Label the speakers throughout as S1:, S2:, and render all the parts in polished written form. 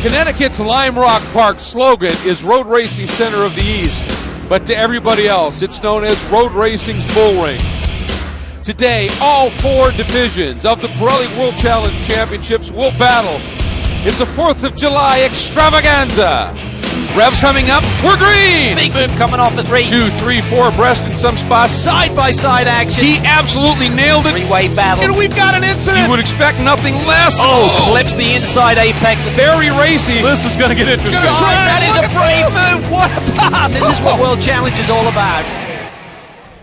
S1: Connecticut's Lime Rock Park slogan is Road Racing Center of the East, but to everybody else, it's known as Road Racing's Bull Ring. Today, all 4 divisions of the Pirelli World Challenge Championships will battle. It's a 4th of July extravaganza. Revs coming up, we're green!
S2: Big move coming off the 3.
S1: 2, 3, 4 abreast in some spots.
S2: Side-by-side action.
S1: He absolutely nailed it.
S2: Three-way battle.
S1: And we've got an incident. You would expect nothing less.
S2: Oh, clips the inside apex.
S1: Very racy. This is going to get interesting.
S2: That is a brave move. What a pass. This is what World Challenge is all about.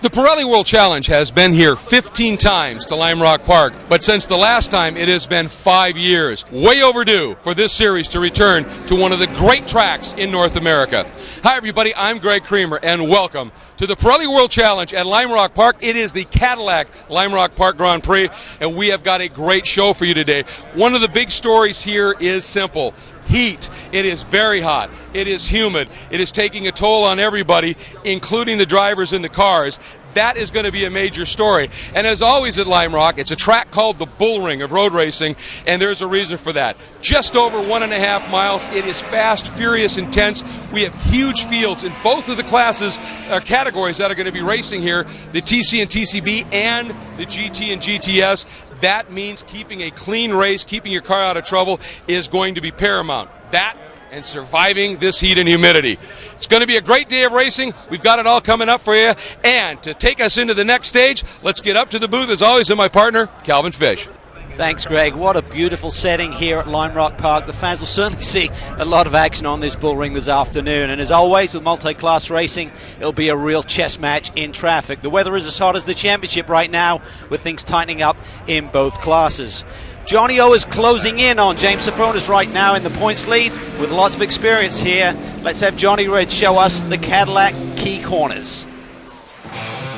S1: The Pirelli World Challenge has been here 15 times to Lime Rock Park, but since the last time, it has been 5 years. Way overdue for this series to return to one of the great tracks in North America. Hi, everybody. I'm Greg Creamer, and welcome to the Pirelli World Challenge at Lime Rock Park. It is the Cadillac Lime Rock Park Grand Prix, and we have got a great show for you today. One of the big stories here is simple. Heat. It is very hot. It is humid. It is taking a toll on everybody, including the drivers in the cars. That is going to be a major story. And as always at Lime Rock, it's a track called the Bull Ring of road racing, and there's a reason for that. Just over 1.5 miles. It is fast, furious, intense. We have huge fields in both of the classes, categories that are going to be racing here, the TC and TCB and the GT and GTS. That means keeping a clean race, keeping your car out of trouble is going to be paramount. That and surviving this heat and humidity. It's going to be a great day of racing. We've got it all coming up for you. And to take us into the next stage, let's get up to the booth, as always, with my partner, Calvin Fish.
S2: Thanks, Greg. What a beautiful setting here at Lime Rock Park. The fans will certainly see a lot of action on this bull ring this afternoon. And as always, with multi-class racing, it'll be a real chess match in traffic. The weather is as hot as the championship right now, with things tightening up in both classes. Johnny O is closing in on James Safronis right now in the points lead with lots of experience here. Let's have Johnny Red show us the Cadillac key corners.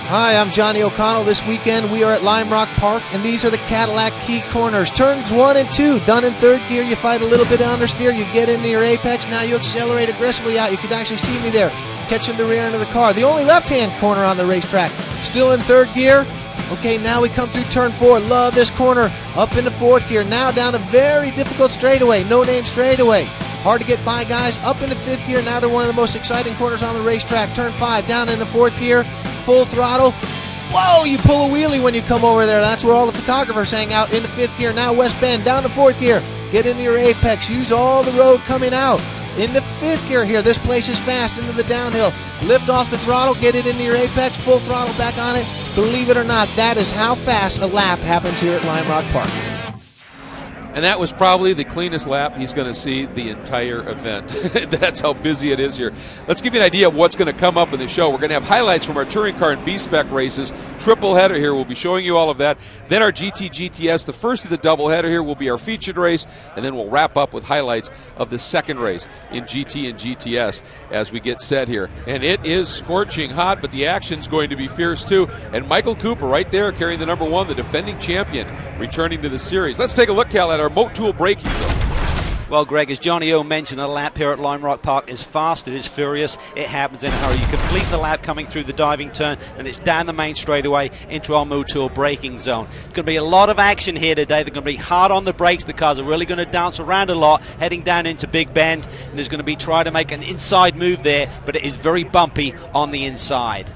S3: Hi, I'm Johnny O'Connell. This weekend we are at Lime Rock Park, and these are the Cadillac key corners. Turns 1 and 2, done in 3rd gear. You fight a little bit of understeer, you get into your apex. Now you accelerate aggressively out. You can actually see me there, catching the rear end of the car. The only left-hand corner on the racetrack. Still in 3rd gear. Okay, now we come through turn 4. Love this corner. Up into 4th gear. Now down a very difficult straightaway. No-name straightaway. Hard to get by, guys. Up into 5th gear. Now to one of the most exciting corners on the racetrack. Turn 5. Down into 4th gear. Full throttle. Whoa, you pull a wheelie when you come over there. That's where all the photographers hang out. Into 5th gear. Now West Bend. Down to 4th gear. Get into your apex. Use all the road coming out. Into 5th gear here. This place is fast. Into the downhill. Lift off the throttle. Get it into your apex. Full throttle back on it. Believe it or not, that is how fast a lap happens here at Lime Rock Park.
S1: And that was probably the cleanest lap he's going to see the entire event. That's how busy it is here. Let's give you an idea of what's going to come up in the show. We're going to have highlights from our touring car and B-Spec races. Triple header here. We'll be showing you all of that. Then our GT GTS. The first of the double header here will be our featured race. And then we'll wrap up with highlights of the second race in GT and GTS as we get set here. And it is scorching hot, but the action's going to be fierce too. And Michael Cooper right there carrying the number 1, the defending champion, returning to the series. Let's take a look, Cal, at our Motul braking zone.
S2: Well, Greg, as Johnny O mentioned, a lap here at Lime Rock Park is fast, it is furious, it happens in a hurry. You complete the lap coming through the diving turn, and it's down the main straightaway into our Motul braking zone. There's going to be a lot of action here today. They're going to be hard on the brakes. The cars are really going to dance around a lot, heading down into Big Bend, and there's going to be trying to make an inside move there, but it is very bumpy on the inside.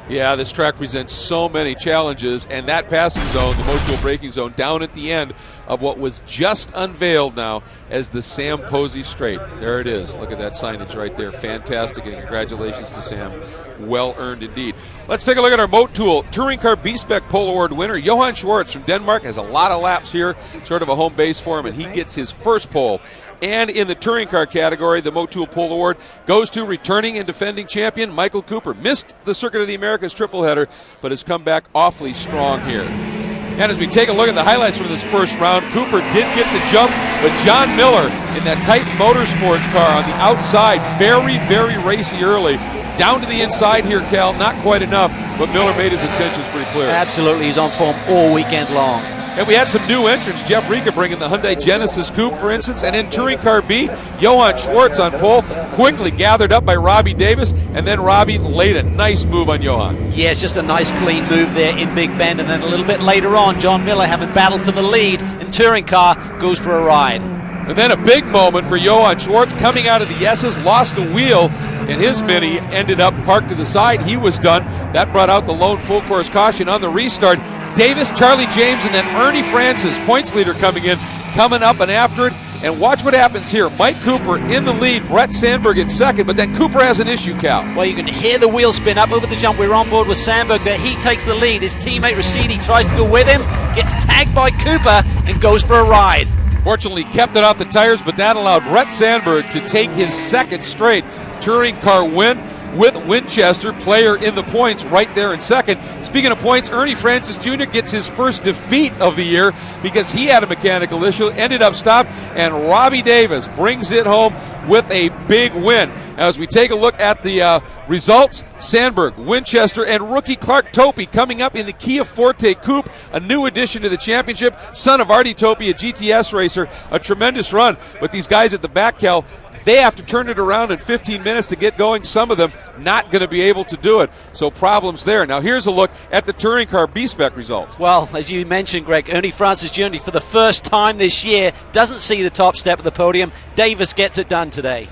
S1: Yeah, this track presents so many challenges, and that passing zone, the Motul braking zone, down at the end of what was just unveiled now as the Sam Posey Straight. There it is. Look at that signage right there. Fantastic, and congratulations to Sam. Well earned indeed. Let's take a look at our Motul Touring Car B-Spec Pole Award winner. Johan Schwartz from Denmark has a lot of laps here, sort of a home base for him, and he gets his first pole. And in the touring car category, the Motul Pole Award goes to returning and defending champion Michael Cooper. Missed the Circuit of the Americas triple header, but has come back awfully strong here. And as we take a look at the highlights from this first round, Cooper did get the jump, but John Miller in that Titan Motorsports car on the outside, very, very racy early. Down to the inside here, Cal, not quite enough, but Miller made his intentions pretty clear.
S2: Absolutely, he's on form all weekend long.
S1: And we had some new entrants. Jeff Rika bringing the Hyundai Genesis Coupe, for instance. And in Touring Car B, Johan Schwartz on pole, quickly gathered up by Robbie Davis. And then Robbie laid a nice move on Johan.
S2: Yes, just a nice clean move there in Big Bend. And then a little bit later on, John Miller, having battled for the lead in Touring Car, goes for a ride.
S1: And then a big moment for Johann Schwartz coming out of the S's, lost the wheel, and his Mini ended up parked to the side. He was done. That brought out the lone full course caution on the restart. Davis, Charlie James, and then Ernie Francis, points leader, coming up and after it. And watch what happens here. Mike Cooper in the lead, Brett Sandberg in second, but then Cooper has an issue, Cal.
S2: Well, you can hear the wheel spin up over the jump. We're on board with Sandberg there. He takes the lead. His teammate Ricciuti tries to go with him, gets tagged by Cooper, and goes for a ride.
S1: Fortunately, kept it off the tires, but that allowed Brett Sandberg to take his second straight touring car win, with Winchester, player in the points, right there in second. Speaking of points, Ernie Francis Jr. gets his first defeat of the year because he had a mechanical issue, ended up stopped, and Robbie Davis brings it home with a big win. As we take a look at the results, Sandberg, Winchester, and rookie Clark Topey coming up in the Kia Forte Coupe, a new addition to the championship, son of Artie Topey, a GTS racer, a tremendous run. But these guys at the back, Cal, they have to turn it around in 15 minutes to get going. Some of them not going to be able to do it. So problems there. Now here's a look at the touring car B-Spec results.
S2: Well, as you mentioned, Greg, Ernie Francis Jr. for the first time this year doesn't see the top step of the podium. Davis gets it done today.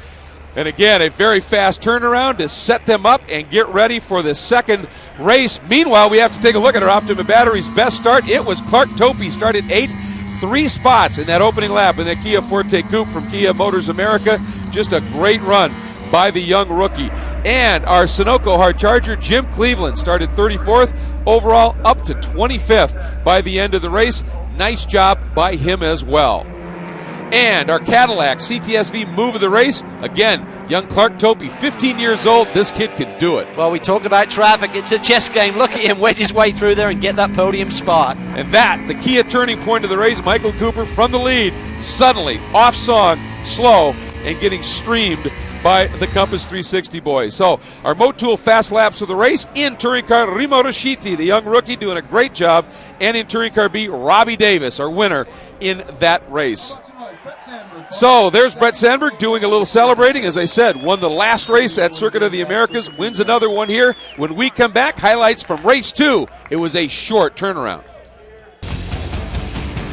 S1: And again, a very fast turnaround to set them up and get ready for the second race. Meanwhile, we have to take a look at our Optima Batteries best start. It was Clark Topey, started 8th. 3 spots in that opening lap in the Kia Forte Coupe from Kia Motors America. Just a great run by the young rookie. And our Sunoco hard charger, Jim Cleveland, started 34th. Overall, up to 25th by the end of the race. Nice job by him as well. And our Cadillac CTSV move of the race, again, young Clark Topey, 15 years old. This kid can do it.
S2: Well, we talked about traffic. It's a chess game. Look at him wedge his way through there and get that podium spot.
S1: And that, the Kia turning point of the race, Michael Cooper from the lead, suddenly off song, slow, and getting streamed by the Compass 360 boys. So our Motul fast laps of the race in touring car, Remo Ricciuti, the young rookie, doing a great job, and in touring car B, Robbie Davis, our winner in that race. So there's Brett Sandberg doing a little celebrating. As I said, won the last race at Circuit of the Americas, wins another one here. When we come back, highlights from race 2. It was a short turnaround.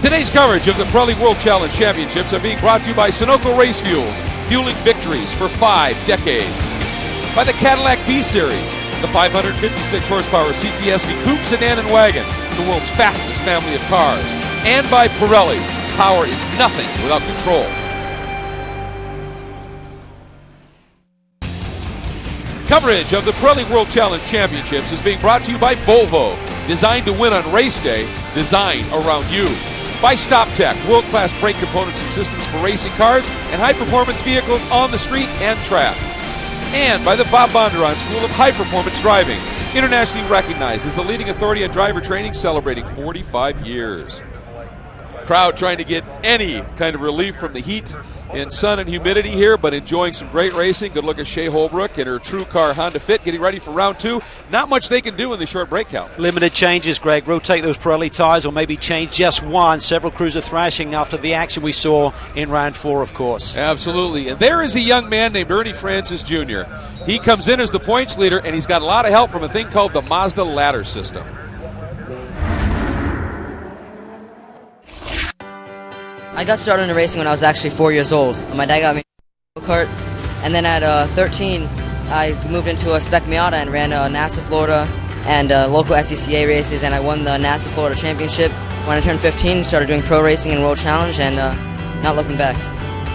S1: Today's coverage of the Pirelli World Challenge Championships are being brought to you by Sunoco Race Fuels, fueling victories for 5 decades. By the Cadillac B-Series, the 556 horsepower CTSV Coupe, Sedan, and Wagon, the world's fastest family of cars. And by Pirelli, power is nothing without control. Coverage of the Pirelli World Challenge Championships is being brought to you by Volvo, designed to win on race day, designed around you. By StopTech, world-class brake components and systems for racing cars and high-performance vehicles on the street and track. And by the Bob Bondurant School of High Performance Driving, internationally recognized as the leading authority on driver training, celebrating 45 years. Crowd trying to get any kind of relief from the heat and sun and humidity here, but enjoying some great racing. Good look at Shea Holbrook and her True Car Honda Fit getting ready for round 2. Not much they can do in the short break count.
S2: Limited changes, Greg. Rotate those Pirelli tires or maybe change just one. Several crews are thrashing after the action we saw in round 4, of course.
S1: Absolutely. And there is a young man named Ernie Francis Jr. He comes in as the points leader, and he's got a lot of help from a thing called the Mazda ladder system.
S4: I got started in racing when I was actually 4 years old. My dad got me a kart, and then at 13, I moved into a Spec Miata and ran NASA Florida and local SCCA races, and I won the NASA Florida Championship. When I turned 15, started doing pro racing and World Challenge, and not looking back.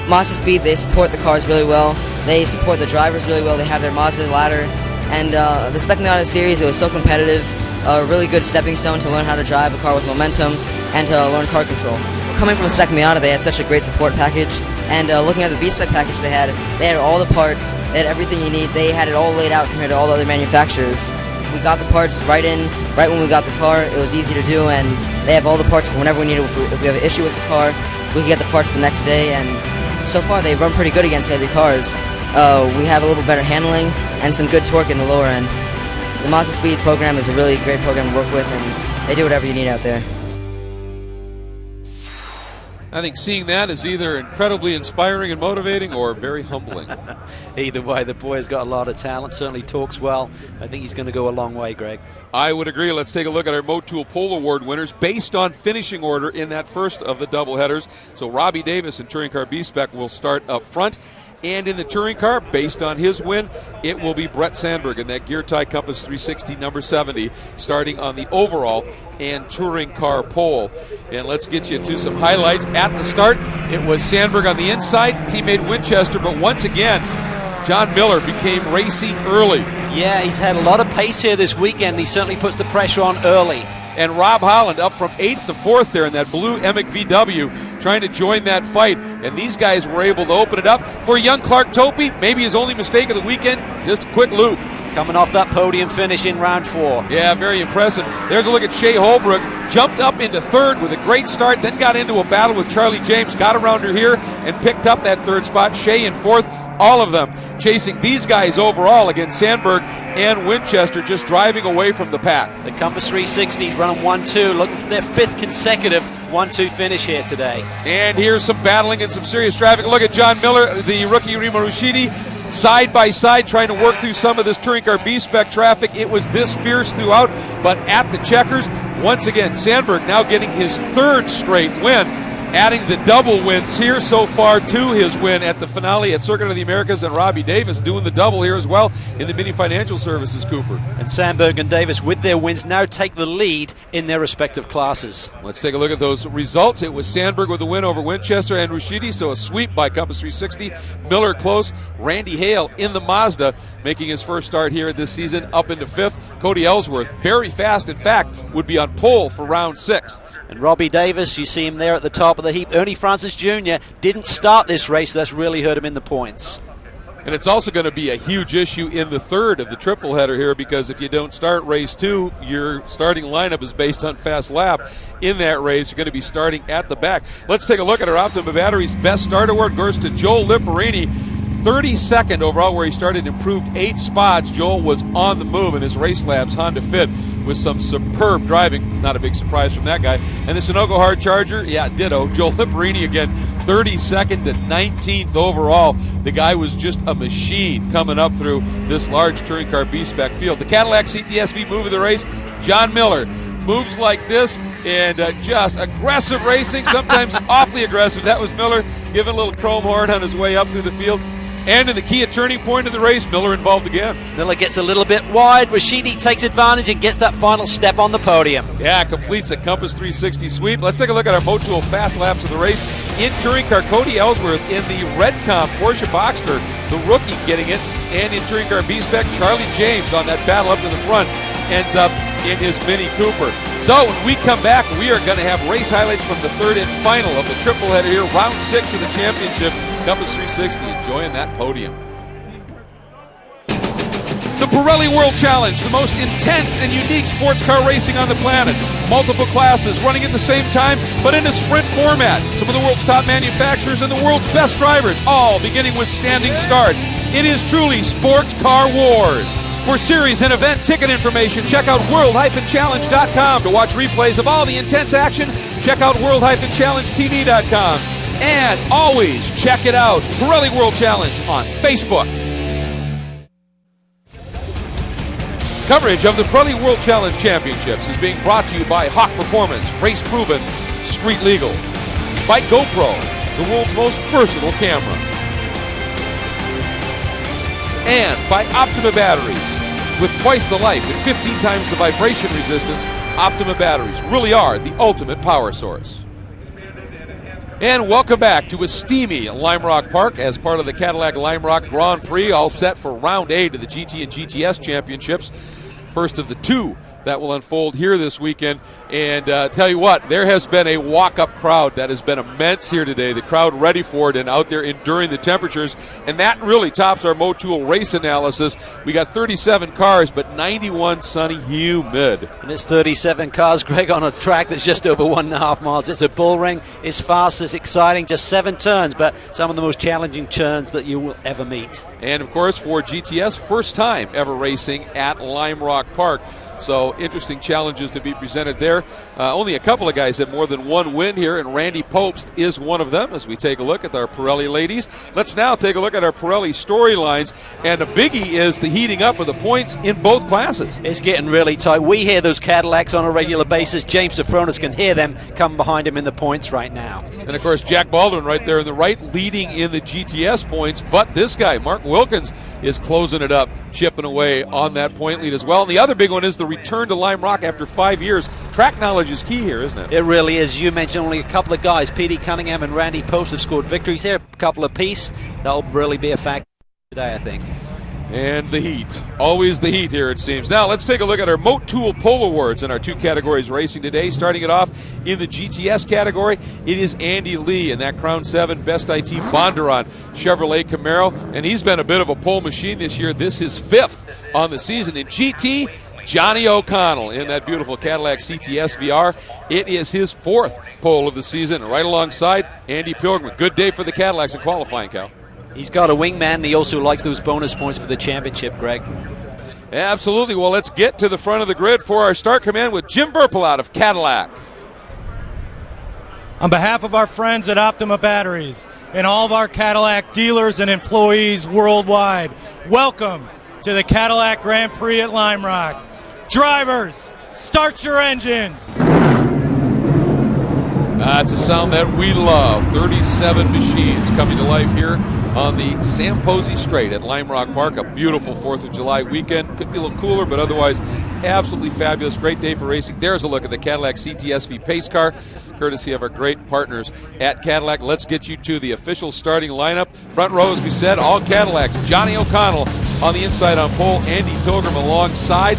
S4: Mazda Speed, they support the cars really well. They support the drivers really well. They have their Mazda ladder, and the Spec Miata series, it was so competitive. A really good stepping stone to learn how to drive a car with momentum and to learn car control. Coming from Spec Miata, they had such a great support package, and looking at the B-Spec package they had all the parts, they had everything you need, they had it all laid out compared to all the other manufacturers. We got the parts right when we got the car. It was easy to do, and they have all the parts for whenever we need it. If we have an issue with the car, we can get the parts the next day, and so far they've run pretty good against the other cars. We have a little better handling and some good torque in the lower end. The Mazda Speed program is a really great program to work with, and they do whatever you need out there.
S1: I think seeing that is either incredibly inspiring and motivating or very humbling.
S2: Either way, the boy has got a lot of talent, certainly talks well. I think he's going to go a long way, Greg.
S1: I would agree. Let's take a look at our Motul Pole Award winners based on finishing order in that first of the doubleheaders. So Robbie Davis in Touring Car B-Spec will start up front. And in the touring car, based on his win, it will be Brett Sandberg in that Gear Tie Compass 360 number 70, starting on the overall and touring car pole. And let's get you to some highlights. At the start, it was Sandberg on the inside, teammate Winchester, but once again, John Miller became racy early.
S2: Yeah, he's had a lot of pace here this weekend. He certainly puts the pressure on early.
S1: And Rob Holland up from 8th to 4th there in that blue Emic VW, trying to join that fight. And these guys were able to open it up. For young Clark Topey, maybe his only mistake of the weekend, just a quick loop.
S2: Coming off that podium finish in round 4.
S1: Yeah, very impressive. There's a look at Shea Holbrook. Jumped up into 3rd with a great start, then got into a battle with Charlie James, got around her here, and picked up that 3rd spot. Shea in 4th. All of them chasing these guys overall against Sandberg and Winchester, just driving away from the pack.
S2: The Compass 360s running 1-2, looking for their 5th consecutive 1-2 finish here today.
S1: And here's some battling and some serious traffic. Look at John Miller, the rookie Remo Rushidi, side by side trying to work through some of this Touring Car B-Spec traffic. It was this fierce throughout, but at the checkers, once again, Sandberg now getting his 3rd straight win, adding the double wins here so far to his win at the finale at Circuit of the Americas, and Robbie Davis doing the double here as well in the Mini Financial Services Cooper.
S2: And Sandberg and Davis with their wins now take the lead in their respective classes.
S1: Let's take a look at those results. It was Sandberg with a win over Winchester and Rushidi, so a sweep by Compass 360. Miller close. Randy Hale in the Mazda making his first start here this season up into 5th. Cody Ellsworth very fast, in fact, would be on pole for round 6.
S2: And Robbie Davis, you see him there at the top of the heap. Ernie Francis Jr. didn't start this race, so that's really hurt him in the points.
S1: And it's also going to be a huge issue in the 3rd of the triple header here, because if you don't start race 2, your starting lineup is based on fast lap. In that race, you're going to be starting at the back. Let's take a look at our Optima Batteries Best Start Award. Goes to Joel Liparini. 32nd overall, where he started, improved 8 spots. Joel was on the move in his Race Labs Honda Fit with some superb driving. Not a big surprise from that guy. And the Sunoco Hard Charger, yeah, ditto. Joel Liparini again, 32nd to 19th overall. The guy was just a machine coming up through this large touring car B-Spec field. The Cadillac CTSV move of the race, John Miller. Moves like this and just aggressive racing, sometimes awfully aggressive. That was Miller giving a little chrome horn on his way up through the field. And in the key turning point of the race, Miller involved again.
S2: Miller gets a little bit wide. Rushidi takes advantage and gets that final step on the podium.
S1: Yeah, completes a Compass 360 sweep. Let's take a look at our Motul fast laps of the race. In touring car, Cody Ellsworth in the Red Comp Porsche Boxster, the rookie getting it. And in touring car B-Spec, Charlie James on that battle up to the front ends up in his Mini Cooper. So when we come back, we are going to have race highlights from the 3rd and final of the triple header here, round 6 of the championship. Compass 360 enjoying that podium. The Pirelli World Challenge, the most intense and unique sports car racing on the planet. Multiple classes running at the same time, but in a sprint format. Some of the world's top manufacturers and the world's best drivers, all beginning with standing starts. It is truly Sports Car Wars. For series and event ticket information, check out world-challenge.com. To watch replays of all the intense action, check out world-challengetv.com. And always check it out, Pirelli World Challenge on Facebook. Coverage of the Pirelli World Challenge Championships is being brought to you by Hawk Performance, Race Proven, Street Legal. By GoPro, the world's most versatile camera. And by Optima Batteries. With twice the life and 15 times the vibration resistance, Optima Batteries really are the ultimate power source. And welcome back to a steamy Lime Rock Park as part of the Cadillac Lime Rock Grand Prix, all set for round 8 of the GT and GTS championships. First of the 2 that will unfold here this weekend. And tell you what, there has been a walk-up crowd that has been immense here today. The crowd ready for it and out there enduring the temperatures. And that really tops our Motul race analysis. We got 37 cars, but 91 sunny, humid.
S2: And it's 37 cars, Greg, on a track that's just over 1.5 miles. It's a bull ring. It's fast. It's exciting. Just 7 turns, but some of the most challenging turns that you will ever meet.
S1: And, of course, for GTS, first time ever racing at Lime Rock Park. So interesting challenges to be presented there. Only a couple of guys have more than one win here, and Randy Popst is one of them as we take a look at our Pirelli ladies. Let's now take a look at our Pirelli storylines, and the biggie is the heating up of the points in both classes.
S2: It's getting really tight. We hear those Cadillacs on a regular basis. James Sofronis can hear them come behind him in the points right now.
S1: And of course, Jack Baldwin right there in the right, leading in the GTS points. But this guy, Mark Wilkins, is closing it up, chipping away on that point lead as well. And the other big one is the return to Lime Rock after 5 years. Track knowledge is key here, isn't it?
S2: It really is. You mentioned only a couple of guys, P.D. Cunningham and Randy Post, have scored victories here. A couple apiece. That'll really be a factor today, I think.
S1: And the heat. Always the heat here, it seems. Now, let's take a look at our Moat Tool Pole Awards in our 2 categories racing today. Starting it off in the GTS category, it is Andy Lee in that Crown 7 Best IT Bondurant Chevrolet Camaro. And he's been a bit of a pole machine this year. This is 5th on the season. In GT, Johnny O'Connell in that beautiful Cadillac CTS VR. It is his 4th pole of the season, right alongside Andy Pilgrim. Good day for the Cadillacs in qualifying, Cal.
S2: He's got a wingman, and he also likes those bonus points for the championship, Greg.
S1: Absolutely. Well, let's get to the front of the grid for our start command with Jim Burple out of Cadillac.
S5: On behalf of our friends at Optima Batteries and all of our Cadillac dealers and employees worldwide, welcome to the Cadillac Grand Prix at Lime Rock. Drivers, start your engines.
S1: That's a sound that we love. 37 machines coming to life here on the Sam Posey Straight at Lime Rock Park. A beautiful 4th of July weekend. Could be a little cooler, but otherwise absolutely fabulous. Great day for racing. There's a look at the Cadillac CTSV pace car, courtesy of our great partners at Cadillac. Let's get you to the official starting lineup. Front row, as we said, all Cadillacs. Johnny O'Connell on the inside on pole. Andy Pilgrim alongside.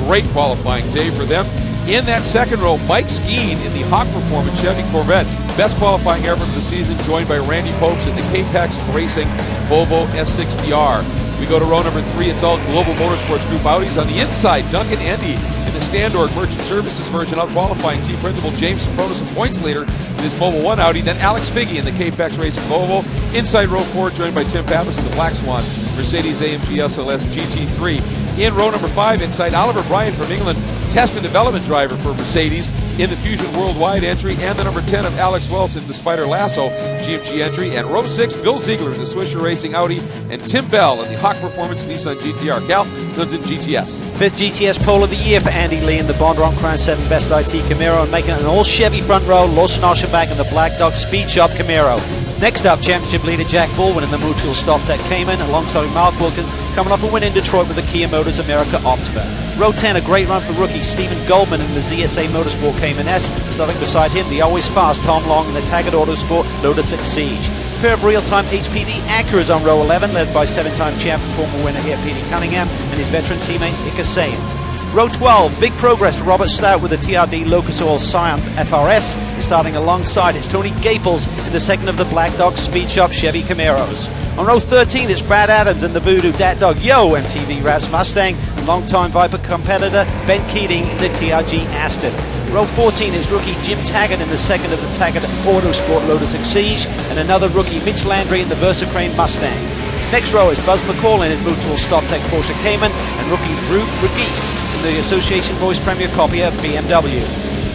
S1: Great qualifying day for them. In that second row, Mike Skeen in the Hawk Performance Chevy Corvette. Best qualifying ever of the season, joined by Randy Popes in the K-Pax Racing Volvo S60R. We go to row number 3. It's all Global Motorsports Group Audis. On the inside, Duncan Endy in the Standorg Merchant Services version, out qualifying team principal James Sofronis, a points leader in his Mobil 1 Audi. Then Alex Figge in the K-Pax Racing Volvo. Inside row 4, joined by Tim Pappas in the Black Swan Mercedes-AMG SLS GT3. In row number 5, inside Oliver Bryant from England, test and development driver for Mercedes in the Fusion Worldwide entry, and the number 10 of Alex Welch in the Spider Lasso GMG entry. And row 6, Bill Ziegler in the Swisher Racing Audi, and Tim Bell in the Hawk Performance Nissan GTR. Cal, lives in GTS.
S2: 5th GTS pole of the year for Andy Lee in the Bondurant Crown 7 Best IT Camaro, and making it an all-Chevy front row, Lawson Oshenbach in the Black Dog Speed Shop Camaro. Next up, championship leader Jack Baldwin in the Motul StopTech Cayman, alongside Mark Wilkins, coming off a win in Detroit with the Kia Motors America Optima. Row 10, a great run for rookie Stephen Goldman in the ZSA Motorsport Cayman S. Starting beside him, the always fast Tom Long in the Taggart Autosport Lotus Exige. Pair of real-time HPD Acuras on row 11, led by 7-time champion former winner here P.D. Cunningham and his veteran teammate Ika Sayan. Row 12, big progress for Robert Stout with the TRD Locus Oil Scion FRS. And starting alongside, it's Tony Gaples in the second of the Black Dog Speed Shop Chevy Camaros. On row 13, it's Brad Adams in the Voodoo Dat Dog Yo MTV Raps Mustang, and longtime Viper competitor Ben Keating in the TRG Aston. Row 14 is rookie Jim Taggart in the second of the Taggart Autosport Lotus Exige, and another rookie Mitch Landry in the Versacrane Mustang. Next row is Buzz McCall in his Motul StopTech Porsche Cayman, and rookie Drew Regeets in the Association Voice Premier Copier BMW.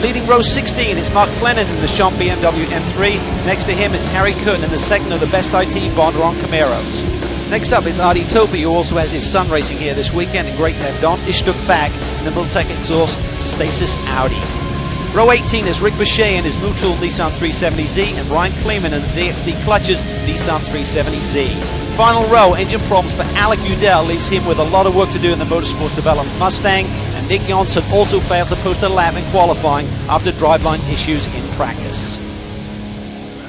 S2: Leading row 16 is Mark Clennon in the Champ BMW M3. Next to him it's Harry Curtin in the second of the Best IT Bondurant Camaros. Next up is Artie Topi, who also has his son racing here this weekend, and great to have Don Ishtuk back in the Multec Exhaust Stasis Audi. Row 18 is Rick Boucher in his Motul Nissan 370Z, and Ryan Kleeman in the DXD Clutches Nissan 370Z. Final row, engine problems for Alec Udell leaves him with a lot of work to do in the Motorsports Development Mustang, and Nick Johnson also failed to post a lap in qualifying after driveline issues in practice.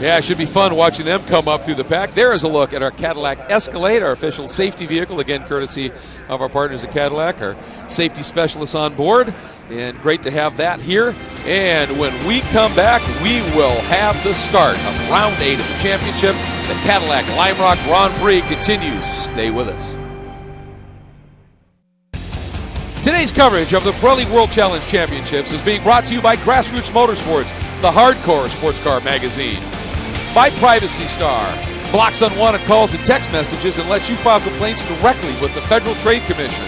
S1: Yeah, it should be fun watching them come up through the pack. There is a look at our Cadillac Escalade, our official safety vehicle, again courtesy of our partners at Cadillac, our safety specialists on board, and great to have that here. And when we come back, we will have the start of round 8 of the championship. The Cadillac Lime Rock Grand Prix continues. Stay with us. Today's coverage of the Pirelli World Challenge Championships is being brought to you by Grassroots Motorsports, the hardcore sports car magazine. By Privacy Star, blocks unwanted calls and text messages and lets you file complaints directly with the Federal Trade Commission.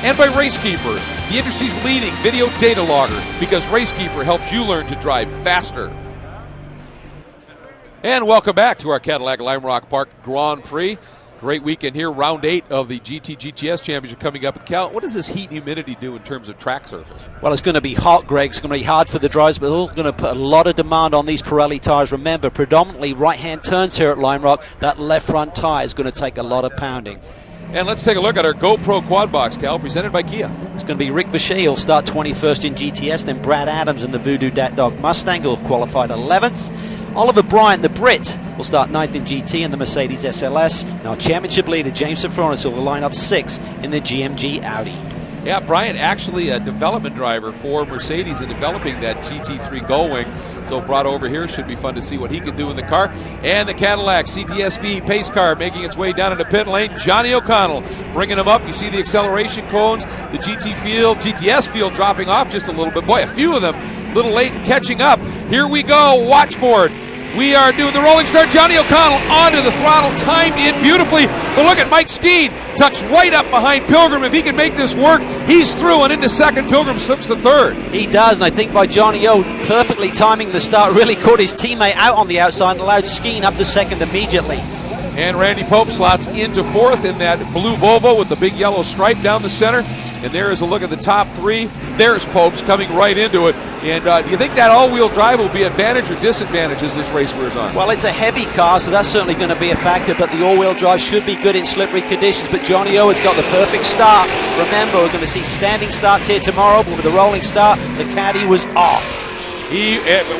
S1: And by Racekeeper, the industry's leading video data logger, because RaceKeeper helps you learn to drive faster. And welcome back to our Cadillac Lime Rock Park Grand Prix. Great weekend here. Round 8 of the GTS Championship coming up. Cal, what does this heat and humidity do in terms of track surface?
S2: Well, it's going to be hot, Greg. It's going to be hard for the drivers, but it's going to put a lot of demand on these Pirelli tyres. Remember, predominantly right-hand turns here at Lime Rock. That left front tyre is going to take a lot of pounding.
S1: And let's take a look at our GoPro Quad Box, Cal, presented by Kia.
S2: It's going to be Rick Boucher. He'll start 21st in GTS, then Brad Adams in the Voodoo Dat Dog Mustang, who'll have qualified 11th. Oliver Bryant, the Brit, will start 9th in GT in the Mercedes SLS. Now championship leader James Sofronis will line up 6th in the GMG Audi.
S1: Yeah, Bryant actually a development driver for Mercedes in developing that GT3 Gullwing. So brought over here, should be fun to see what he can do in the car. And the Cadillac CTSV pace car making its way down into pit lane. Johnny O'Connell bringing him up. You see the acceleration cones, the GTS field dropping off just a little bit. Boy, a few of them a little late in catching up. Here we go, watch for it. We are doing the rolling start. Johnny O'Connell onto the throttle, timed in beautifully. But look at Mike Skeen, tucks right up behind Pilgrim. If he can make this work, he's through and into second. Pilgrim slips to third.
S2: He does, and I think by Johnny O, perfectly timing the start, really caught his teammate out on the outside and allowed Skeen up to second immediately.
S1: And Randy Pope slots into fourth in that blue Volvo with the big yellow stripe down the center. And there is a look at the top three. There's Pope's coming right into it. And do you think that all-wheel drive will be advantage or disadvantage as this race wears on?
S2: Well, it's a heavy car, so that's certainly going to be a factor, but the all-wheel drive should be good in slippery conditions. But Johnny O has got the perfect start. Remember, we're going to see standing starts here tomorrow, but with the rolling start, the caddy was off.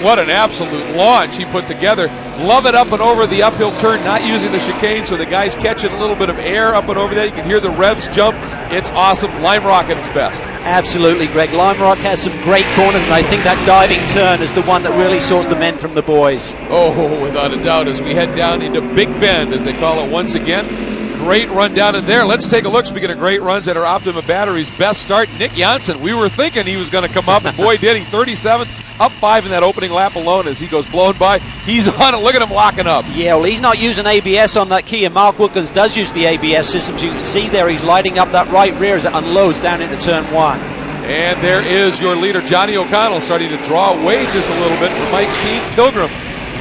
S1: What an absolute launch he put together. Love it up and over the uphill turn, not using the chicane, so the guy's catching a little bit of air up and over there. You can hear the revs jump. It's awesome. Lime Rock at its best.
S2: Absolutely, Greg. Lime Rock has some great corners, and I think that diving turn is the one that really sorts the men from the boys.
S1: Oh, without a doubt, as we head down into Big Bend, as they call it once again. Great run down in there. Let's take a look. Speaking of great runs at our Optima Batteries, best start, Nick Janssen. We were thinking he was going to come up, and boy did he. 37th, up 5 in that opening lap alone as he goes blowing by. He's on it. Look at him locking up.
S2: Yeah, well, he's not using ABS on that Kia. Mark Wilkins does use the ABS system, so you can see there he's lighting up that right rear as it unloads down into turn 1.
S1: And there is your leader, Johnny O'Connell, starting to draw away just a little bit for Mike Skeen. Pilgrim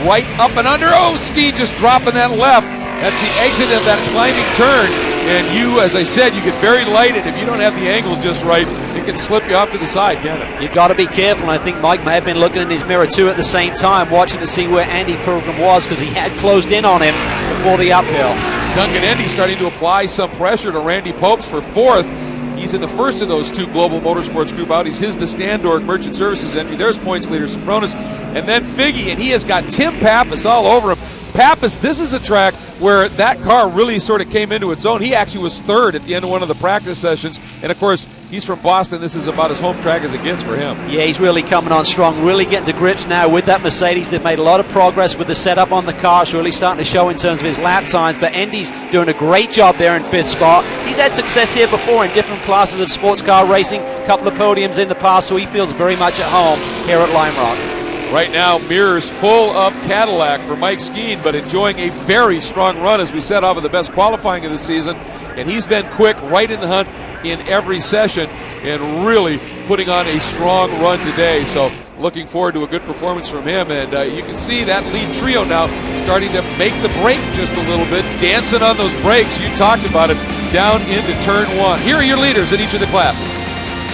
S1: right up and under. Oh, Skeen just dropping that left. That's the exit of that climbing turn. And you, as I said, you get very light, and if you don't have the angles just right, it can slip you off to the side, can't it?
S2: You've got to be careful, and I think Mike may have been looking in his mirror too at the same time, watching to see where Andy Pilgrim was, because he had closed in on him before the uphill.
S1: Duncan Endy starting to apply some pressure to Randy Popes for fourth. He's in the first of those two Global Motorsports Group Audis. His the Standorg Merchant Services entry. There's points leader Sofronis. And then Figgy, and he has got Tim Pappas all over him. Pappas, this is a track where that car really sort of came into its own. He actually was third at the end of one of the practice sessions. And, of course, he's from Boston. This is about as home track as it gets for him.
S2: Yeah, he's really coming on strong, really getting to grips now with that Mercedes. They've made a lot of progress with the setup on the car. It's really starting to show in terms of his lap times. But Endy's doing a great job there in 5th spot. He's had success here before in different classes of sports car racing, a couple of podiums in the past, so he feels very much at home here at Lime Rock.
S1: Right now, mirrors full of Cadillac for Mike Skeen, but enjoying a very strong run, as we said, off of the best qualifying of the season. And he's been quick, right in the hunt in every session, and really putting on a strong run today. So looking forward to a good performance from him. And you can see that lead trio now starting to make the break just a little bit, dancing on those brakes. You talked about it, down into turn 1. Here are your leaders in each of the classes.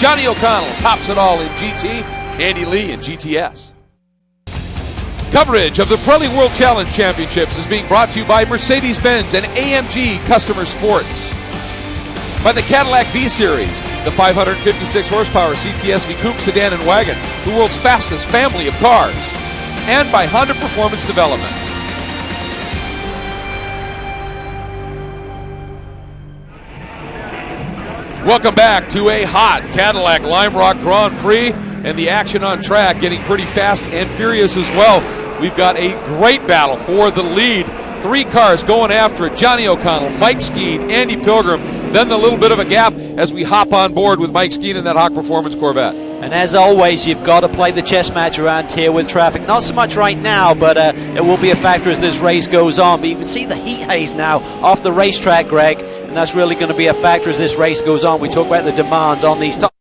S1: Johnny O'Connell tops it all in GT, Andy Lee in GTS. Coverage of the Pirelli World Challenge Championships is being brought to you by Mercedes-Benz and AMG Customer Sports. By the Cadillac V-Series, the 556 horsepower CTSV coupe, sedan, and wagon, the world's fastest family of cars. And by Honda Performance Development. Welcome back to a hot Cadillac Lime Rock Grand Prix, and the action on track getting pretty fast and furious as well. We've got a great battle for the lead. 3 cars going after it. Johnny O'Connell, Mike Skeen, Andy Pilgrim, then the little bit of a gap as we hop on board with Mike Skeen in that Hawk Performance Corvette.
S2: And as always, you've got to play the chess match around here with traffic. Not so much right now, but it will be a factor as this race goes on. But you can see the heat haze now off the racetrack, Greg, and that's really going to be a factor as this race goes on. We talk about the demands on these top.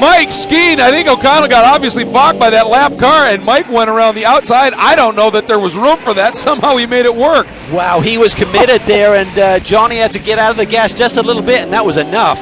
S1: Mike Skeen. I think O'Connell got obviously balked by that lap car, and Mike went around the outside. I don't know that there was room for that. Somehow he made it work.
S2: Wow, he was committed there, and Johnny had to get out of the gas just a little bit, and that was enough.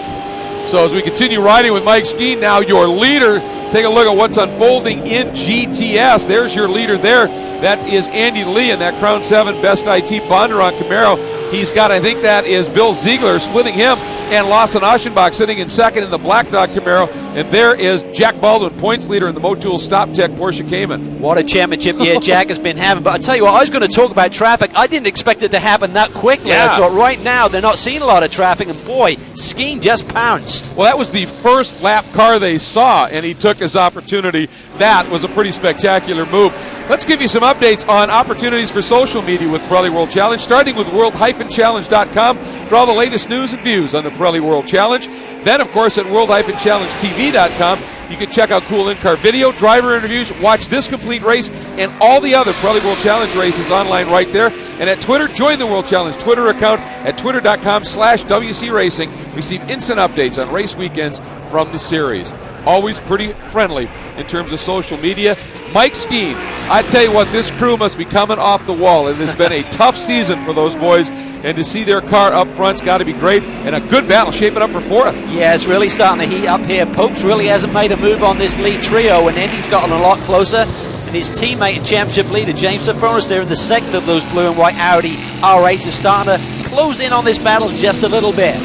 S1: So as we continue riding with Mike Skeen, now your leader, take a look at what's unfolding in GTS. There's your leader there. That is Andy Lee in that Crown 7 Best IT Bondurant Camaro. He's got, I think that is Bill Ziegler splitting him, and Lawson Aschenbach sitting in second in the Black Dog Camaro. And there is Jack Baldwin, points leader in the Motul Stop Tech Porsche Cayman.
S2: What a championship year Jack has been having. But I tell you what, I was going to talk about traffic. I didn't expect it to happen that quickly.
S1: Yeah.
S2: I thought right now they're not seeing a lot of traffic, and boy, Skeen just pounced.
S1: Well, that was the first lap car they saw, and he took his opportunity. That was a pretty spectacular move. Let's give you some updates on opportunities for social media with Pirelli World Challenge, starting with world-challenge.com for all the latest news and views on the Pirelli World Challenge. Then, of course, at world-challengetv.com, you can check out cool in-car video, driver interviews, watch this complete race, and all the other Pirelli World Challenge races online right there. And at Twitter, join the World Challenge Twitter account at twitter.com/WC Racing. Receive instant updates on race weekends from the series. Always pretty friendly in terms of social media. Mike Skeen, I tell you what, this crew must be coming off the wall. It has been a tough season for those boys, and to see their car up front's got to be great, and a good battle shaping up for fourth.
S2: Yeah, it's really starting to heat up here. Popes really hasn't made a move on this lead trio, and Andy's gotten a lot closer. And his teammate and championship leader, James Sophonis, there in the second of those blue and white Audi R8s, is starting to close in on this battle just a little bit.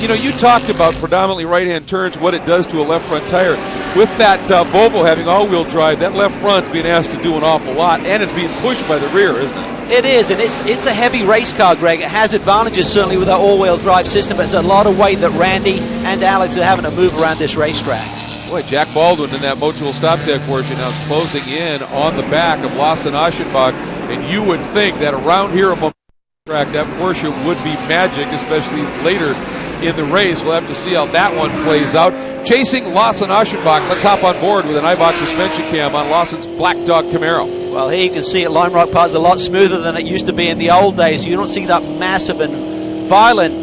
S1: You know, you talked about predominantly right-hand turns, what it does to a left front tire. With that Volvo having all-wheel drive, that left front's being asked to do an awful lot, and it's being pushed by the rear, isn't it?
S2: It is, and it's a heavy race car, Greg. It has advantages, certainly, with that all-wheel drive system, but it's a lot of weight that Randy and Alex are having to move around this racetrack.
S1: Boy, Jack Baldwin in that Motul Stop Tech Porsche now is closing in on the back of Lawson Aschenbach, and you would think that around here on the track, that Porsche would be magic, especially later in the race. We'll have to see how that one plays out. Chasing Lawson Aschenbach, let's hop on board with an iBox suspension cam on Lawson's Black Dog Camaro.
S2: Well, here you can see it, Lime Rock Park is a lot smoother than it used to be in the old days. You don't see that massive and violent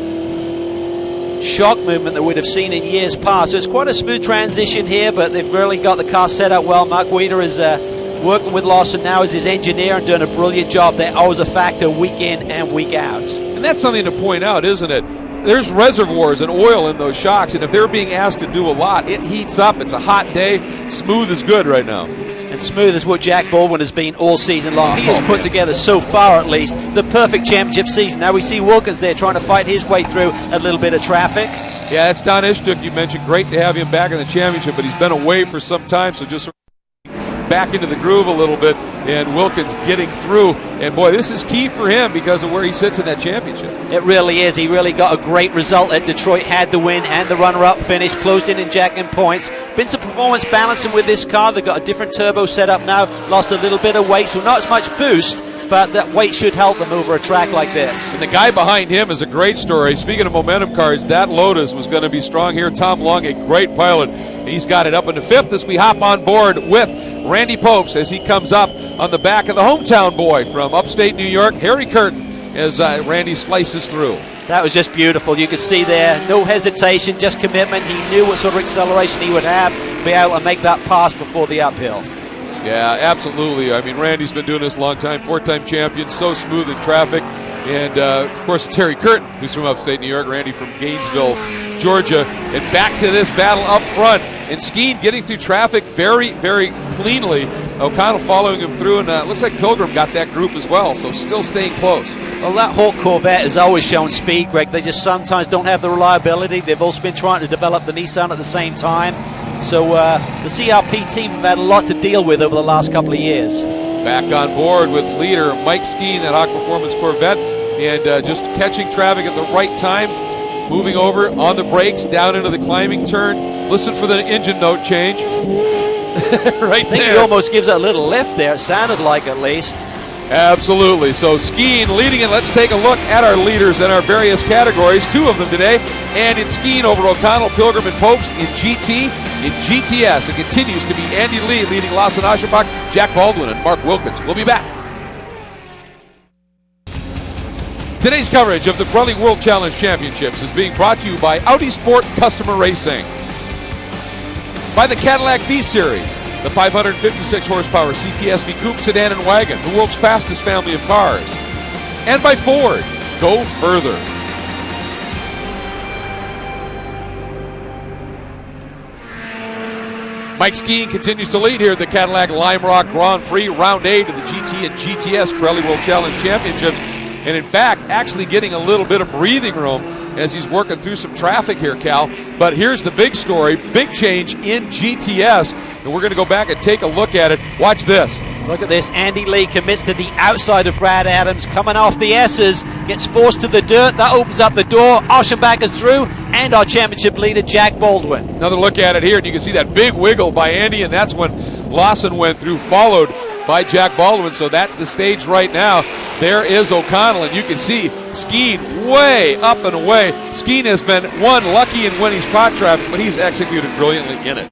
S2: shock movement that we'd have seen in years past. So it's quite a smooth transition here, but they've really got the car set up well. Mark Weider is working with Lawson now as his engineer and doing a brilliant job. They're always a factor week in and week out.
S1: And that's something to point out, isn't it? There's reservoirs and oil in those shocks, and if they're being asked to do a lot, it heats up. It's a hot day. Smooth is good right now.
S2: And smooth is what Jack Baldwin has been all season long. He has put together, so far at least, the perfect championship season. Now we see Wilkins there trying to fight his way through a little bit of traffic.
S1: Yeah, that's Don Ishtuk. You mentioned great to have him back in the championship, but he's been away for some time, so just back into the groove a little bit, and Wilkins getting through. And boy, this is key for him because of where he sits in that championship.
S2: It really is. He really got a great result at Detroit, had the win and the runner-up finish, closed in Jack in points. Been some performance balancing with this car. They've got a different turbo set up now, lost a little bit of weight, so not as much boost, but that weight should help them over a track like this.
S1: And the guy behind him is a great story. Speaking of momentum cars, that Lotus was going to be strong here. Tom Long, a great pilot. He's got it up into fifth as we hop on board with Randy Popes as he comes up on the back of the hometown boy from upstate New York, Harry Curtin, as Randy slices through.
S2: That was just beautiful. You could see there, no hesitation, just commitment. He knew what sort of acceleration he would have to be able to make that pass before the uphill.
S1: Yeah, absolutely. I mean, Randy's been doing this a long time, four-time champion, so smooth in traffic. And, of course, it's Harry Curtin, who's from upstate New York, Randy from Gainesville, Georgia. And back to this battle up front. And Skeen getting through traffic very, very cleanly. O'Connell following him through, and it looks like Pilgrim got that group as well, so still staying close.
S2: Well, that Hawk Corvette has always shown speed, Greg. They just sometimes don't have the reliability. They've also been trying to develop the Nissan at the same time. So the CRP team have had a lot to deal with over the last couple of years.
S1: Back on board with leader Mike Skeen, that Hawk Performance Corvette, and just catching traffic at the right time, moving over on the brakes, down into the climbing turn. Listen for the engine note change. Right
S2: I think
S1: there.
S2: he almost gives it a little lift there. It sounded like, at least.
S1: Absolutely. So Skeen leading it. Let's take a look at our leaders in our various categories. Two of them today. And in Skeen over O'Connell, Pilgrim, and Popes. In GT, in GTS, it continues to be Andy Lee leading Lawson Aschenbach, Jack Baldwin, and Mark Wilkins. We'll be back. Today's coverage of the Pirelli World Challenge Championships is being brought to you by Audi Sport Customer Racing. by the Cadillac B-Series, the 556 horsepower CTSV Coupe sedan and wagon, the world's fastest family of cars. And by Ford, go further. Mike Skeen continues to lead here at the Cadillac Lime Rock Grand Prix, round 8 of the GT and GTS Pirelli World Challenge Championships. And in fact, actually getting a little bit of breathing room as he's working through some traffic here, Cal. But here's the big story, big change in GTS. And we're going to go back and take a look at it. Watch this.
S2: Look at this. Andy Lee commits to the outside of Brad Adams, coming off the S's, gets forced to the dirt. That opens up the door. Aschenbach is through, and our championship leader, Jack Baldwin.
S1: Another look at it here, and you can see that big wiggle by Andy, and that's when Lawson went through, followed by Jack Baldwin. So that's the stage right now. There is O'Connell, and you can see Skeen way up and away. Skeen has been, lucky in when he's caught traffic, but he's executed brilliantly in it.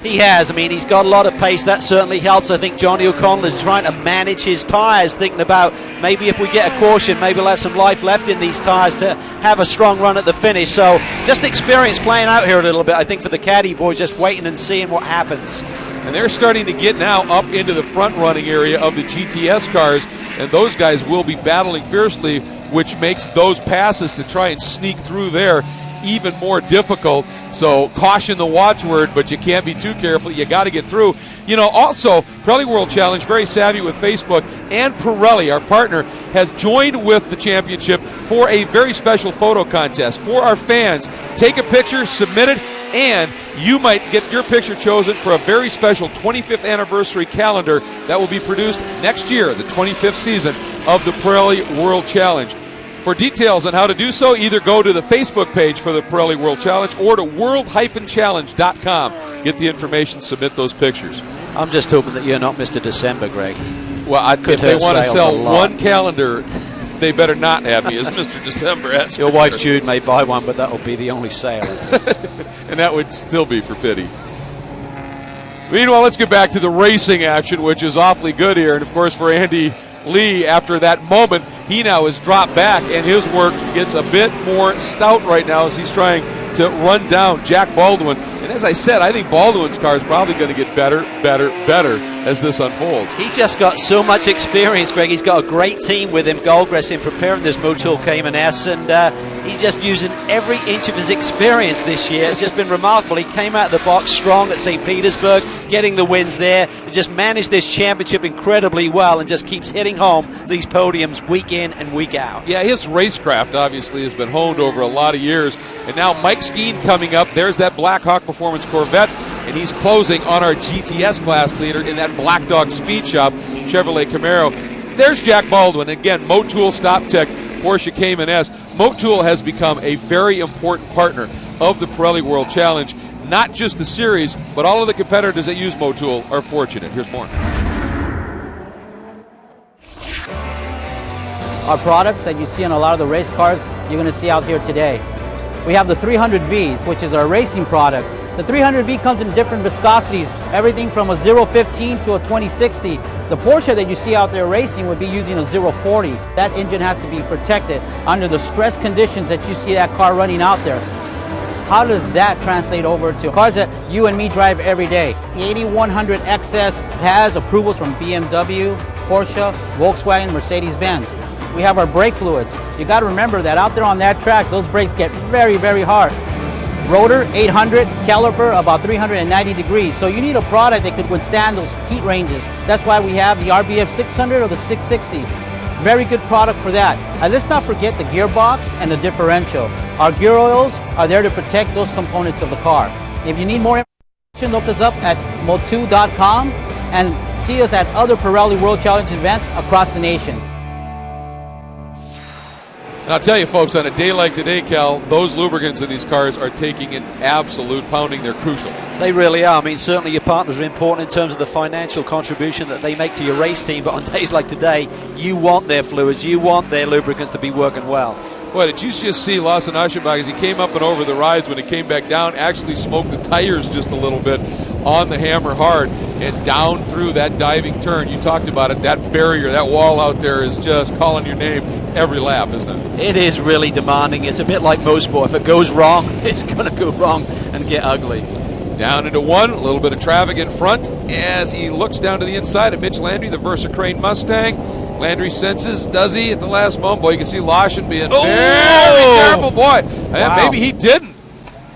S2: He has. I mean, he's got a lot of pace. That certainly helps. I think Johnny O'Connell is trying to manage his tyres, thinking about maybe if we get a caution, maybe we'll have some life left in these tyres to have a strong run at the finish. So just experience playing out here a little bit, I think, for the Caddy boys, just waiting and seeing what happens.
S1: And they're starting to get now up into the front running area of the GTS cars, and those guys will be battling fiercely, which makes those passes to try and sneak through there even more difficult. So caution the watchword, but you can't be too careful. You got to get through. You know, also, Pirelli World Challenge, very savvy with Facebook, and Pirelli, our partner, has joined with the championship for a very special photo contest for our fans. Take a picture, submit it, and you might get your picture chosen for a very special 25th anniversary calendar that will be produced next year, the 25th season of the Pirelli World Challenge. For details on how to do so, either go to the Facebook page for the Pirelli World Challenge or to world-challenge.com. Get the information, submit those pictures.
S2: I'm just hoping that you're not Mr. December, Greg.
S1: Well, if they want to sell one calendar, they better not have me as Mr. December.
S2: Your wife Jude may buy one, but that will be the only sale.
S1: And that would still be for pity. Meanwhile, let's get back to the racing action, which is awfully good here. And, of course, for Andy Lee, after that moment, he now has dropped back, and his work gets a bit more stout right now as he's trying to run down Jack Baldwin. And as I said, I think Baldwin's car is probably going to get better as this unfolds.
S2: He's just got so much experience, Greg. He's got a great team with him, Goldgrass, in preparing this Motul Cayman S, and he's just using every inch of his experience this year. It's just been remarkable. He came out of the box strong at St. Petersburg, getting the wins there. He just managed this championship incredibly well and just keeps hitting home these podiums week in and week out.
S1: Yeah, his racecraft obviously has been honed over a lot of years. And now Mike Skeen coming up. There's that Black Hawk Performance Corvette, and he's closing on our GTS class leader in that Black Dog Speed Shop Chevrolet Camaro. There's Jack Baldwin. Again, Motul Stop Tech Porsche Cayman S. Motul has become a very important partner of the Pirelli World Challenge. Not just the series, but all of the competitors that use Motul are fortunate. Here's more.
S6: Our products that you see on a lot of the race cars, you're going to see out here today. We have the 300V, which is our racing product. The 300V comes in different viscosities, everything from a 015 to a 2060. The Porsche that you see out there racing would be using a 040. That engine has to be protected under the stress conditions that you see that car running out there. How does that translate over to cars that you and me drive every day? The 8100 XS has approvals from BMW, Porsche, Volkswagen, Mercedes-Benz. We have our brake fluids. You got to remember that out there on that track, those brakes get very, very hard. Rotor, 800, caliper, about 390 degrees. So you need a product that could withstand those heat ranges. That's why we have the RBF 600 or the 660. Very good product for that. And let's not forget the gearbox and the differential. Our gear oils are there to protect those components of the car. If you need more information, look us up at motu.com and see us at other Pirelli World Challenge events across the nation.
S1: And I'll tell you, folks, on a day like today, Cal, those lubricants in these cars are taking an absolute pounding. They're crucial.
S2: They really are. I mean, certainly your partners are important in terms of the financial contribution that they make to your race team, but on days like today, you want their fluids, you want their lubricants to be working well.
S1: Boy, did you just see Lawson Aschenbach as he came up and over the rides when it came back down, actually smoked the tires just a little bit on the hammer hard and down through that diving turn. You talked about it, that barrier, that wall out there is just calling your name every lap, isn't it?
S2: It is really demanding. It's a bit like motorsport. If it goes wrong, it's going to go wrong and get ugly.
S1: Down into one, a little bit of traffic in front as he looks down to the inside of Mitch Landry, the Versacrane Mustang. Landry senses, does he, at the last moment? Boy, you can see Lawson being very careful, boy. And maybe he didn't.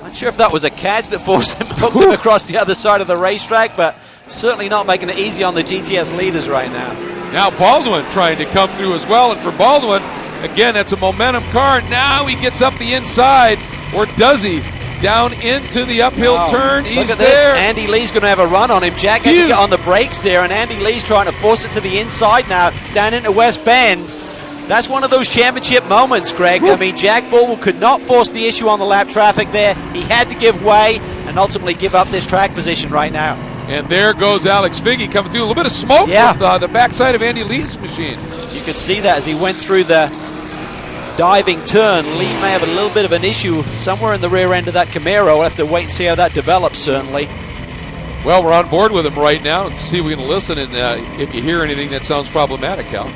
S2: Not sure if that was a catch that forced him, hooked him across the other side of the racetrack, but certainly not making it easy on the GTS leaders right now.
S1: Now Baldwin trying to come through as well, and for Baldwin, again, that's a momentum car. Now he gets up the inside, or does he? Down into the uphill turn. He's
S2: Look at
S1: there.
S2: this. Andy Lee's going to have a run on him. Jack had to get on the brakes there, and Andy Lee's trying to force it to the inside now, down into West Bend. That's one of those championship moments, Greg. I mean, Jack Baldwin could not force the issue on the lap traffic there. He had to give way and ultimately give up this track position right now.
S1: And there goes Alex Figge coming through. A little bit of smoke from the backside of Andy Lee's machine.
S2: You could see that as he went through the diving turn. Lee may have a little bit of an issue somewhere in the rear end of that Camaro. We'll have to wait and see how that develops, certainly.
S1: Well, we're on board with him right now and see if we can listen, and if you hear anything that sounds problematic, Cal.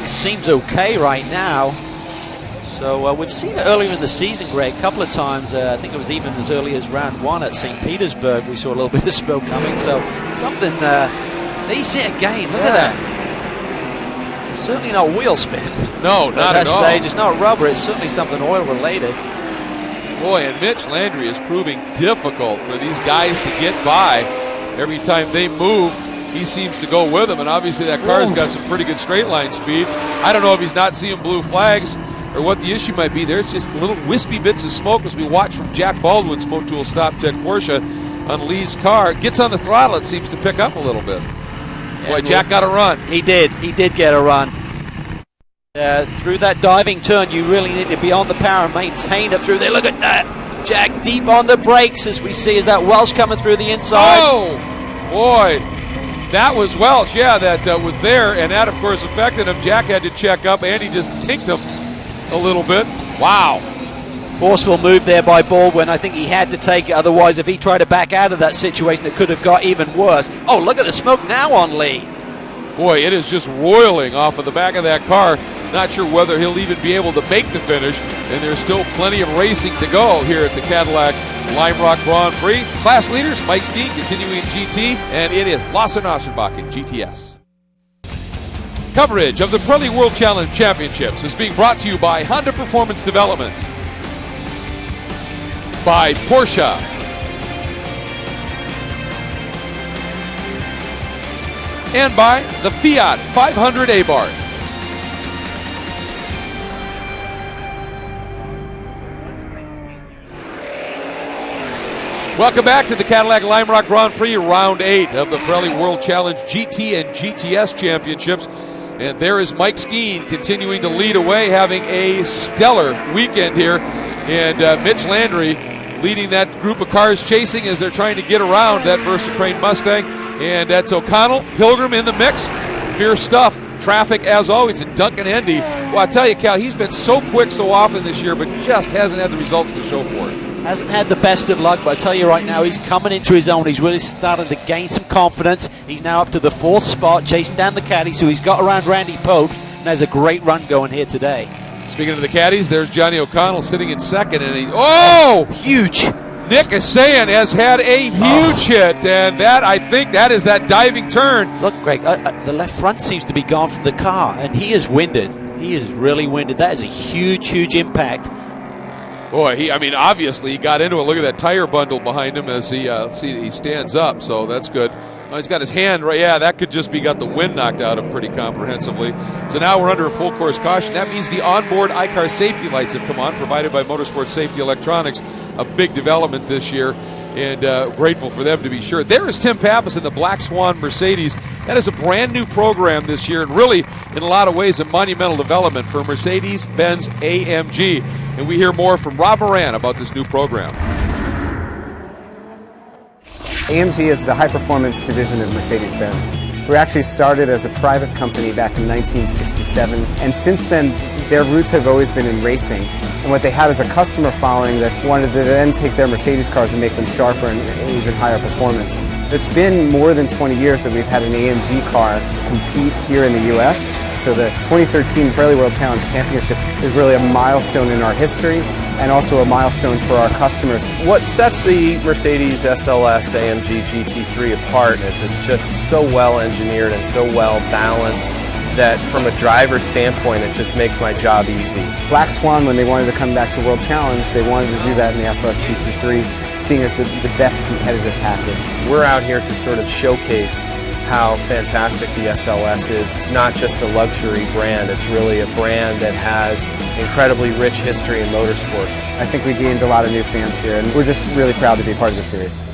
S2: It seems okay right now. So we've seen it earlier in the season, Greg, a couple of times. I think it was even as early as round 1 at St. Petersburg. We saw a little bit of smoke coming. So something, there you see it again. Look at that. It's certainly not wheel spin.
S1: No, not at all.
S2: Stage. It's not rubber. It's certainly something oil related.
S1: Boy, and Mitch Landry is proving difficult for these guys to get by. Every time they move, he seems to go with them, and obviously that car's got some pretty good straight line speed. I don't know if he's not seeing blue flags or what the issue might be. There's just little wispy bits of smoke as we watch from Jack Baldwin's Motul Stop Tech Porsche on Lee's car. Gets on the throttle, it seems to pick up a little bit. Boy, Jack got a run.
S2: He did get a run. Through that diving turn, you really need to be on the power and maintain it through there. Look at that. Jack deep on the brakes as we see as that Welsh coming through the inside.
S1: Oh, boy. That was Welsh, that was there, and that, of course, affected him. Jack had to check up, and he just tinked him a little bit. Wow.
S2: Forceful move there by Baldwin. I think he had to take it, otherwise if he tried to back out of that situation, it could have got even worse. Oh, look at the smoke now on Lee.
S1: Boy, it is just roiling off of the back of that car. Not sure whether he'll even be able to make the finish, and there's still plenty of racing to go here at the Cadillac Lime Rock Grand Prix. Class leaders, Mike Steen continuing in GT, and it is Lawson Aschenbach in GTS. Coverage of the Pirelli World Challenge Championships is being brought to you by Honda Performance Development, by Porsche, and by the Fiat 500 Abarth. Welcome back to the Cadillac Lime Rock Grand Prix, Round 8 of the Pirelli World Challenge GT and GTS Championships. And there is Mike Skeen continuing to lead away, having a stellar weekend here. And Mitch Landry leading that group of cars chasing as they're trying to get around that Versacrane Mustang. And that's O'Connell, Pilgrim in the mix. Fierce stuff. Traffic, as always, and Duncan Hendy. Well, I tell you, Cal, he's been so quick so often this year, but just hasn't had the results to show for it.
S2: Hasn't had the best of luck, but I tell you right now, he's coming into his own. He's really starting to gain some confidence. He's now up to the 4th spot, chasing down the caddy, so he's got around Randy Post, and has a great run going here today.
S1: Speaking of the caddies, there's Johnny O'Connell sitting in second, and
S2: huge!
S1: Nick Asayan has had a huge hit, and that, I think, that is that diving turn.
S2: Look, Greg, the left front seems to be gone from the car, and he is winded. He is really winded. That is a huge, huge impact.
S1: Boy, obviously he got into it. Look at that tire bundle behind him as he stands up, so that's good. Oh, he's got his hand right. Yeah, that could just be got the wind knocked out of him pretty comprehensively. So now we're under a full course caution. That means the onboard iCar safety lights have come on, provided by Motorsport Safety Electronics. A big development this year, and grateful for them to be sure. There is Tim Pappas in the Black Swan Mercedes. That is a brand new program this year, and really, in a lot of ways, a monumental development for Mercedes-Benz AMG. And we hear more from Rob Moran about this new program.
S7: AMG is the high-performance division of Mercedes-Benz. We actually started as a private company back in 1967, and since then, their roots have always been in racing. And what they had is a customer following that wanted to then take their Mercedes cars and make them sharper and even higher performance. It's been more than 20 years that we've had an AMG car compete here in the U.S., So the 2013 Pirelli World Challenge Championship is really a milestone in our history and also a milestone for our customers.
S8: What sets the Mercedes SLS AMG GT3 apart is it's just so well engineered and so well balanced that from a driver's standpoint it just makes my job easy.
S7: Black Swan, when they wanted to come back to World Challenge, they wanted to do that in the SLS GT3, seeing as the best competitive package.
S8: We're out here to sort of showcase how fantastic the SLS is. It's not just a luxury brand, it's really a brand that has incredibly rich history in motorsports.
S7: I think we gained a lot of new fans here, and we're just really proud to be part of the series.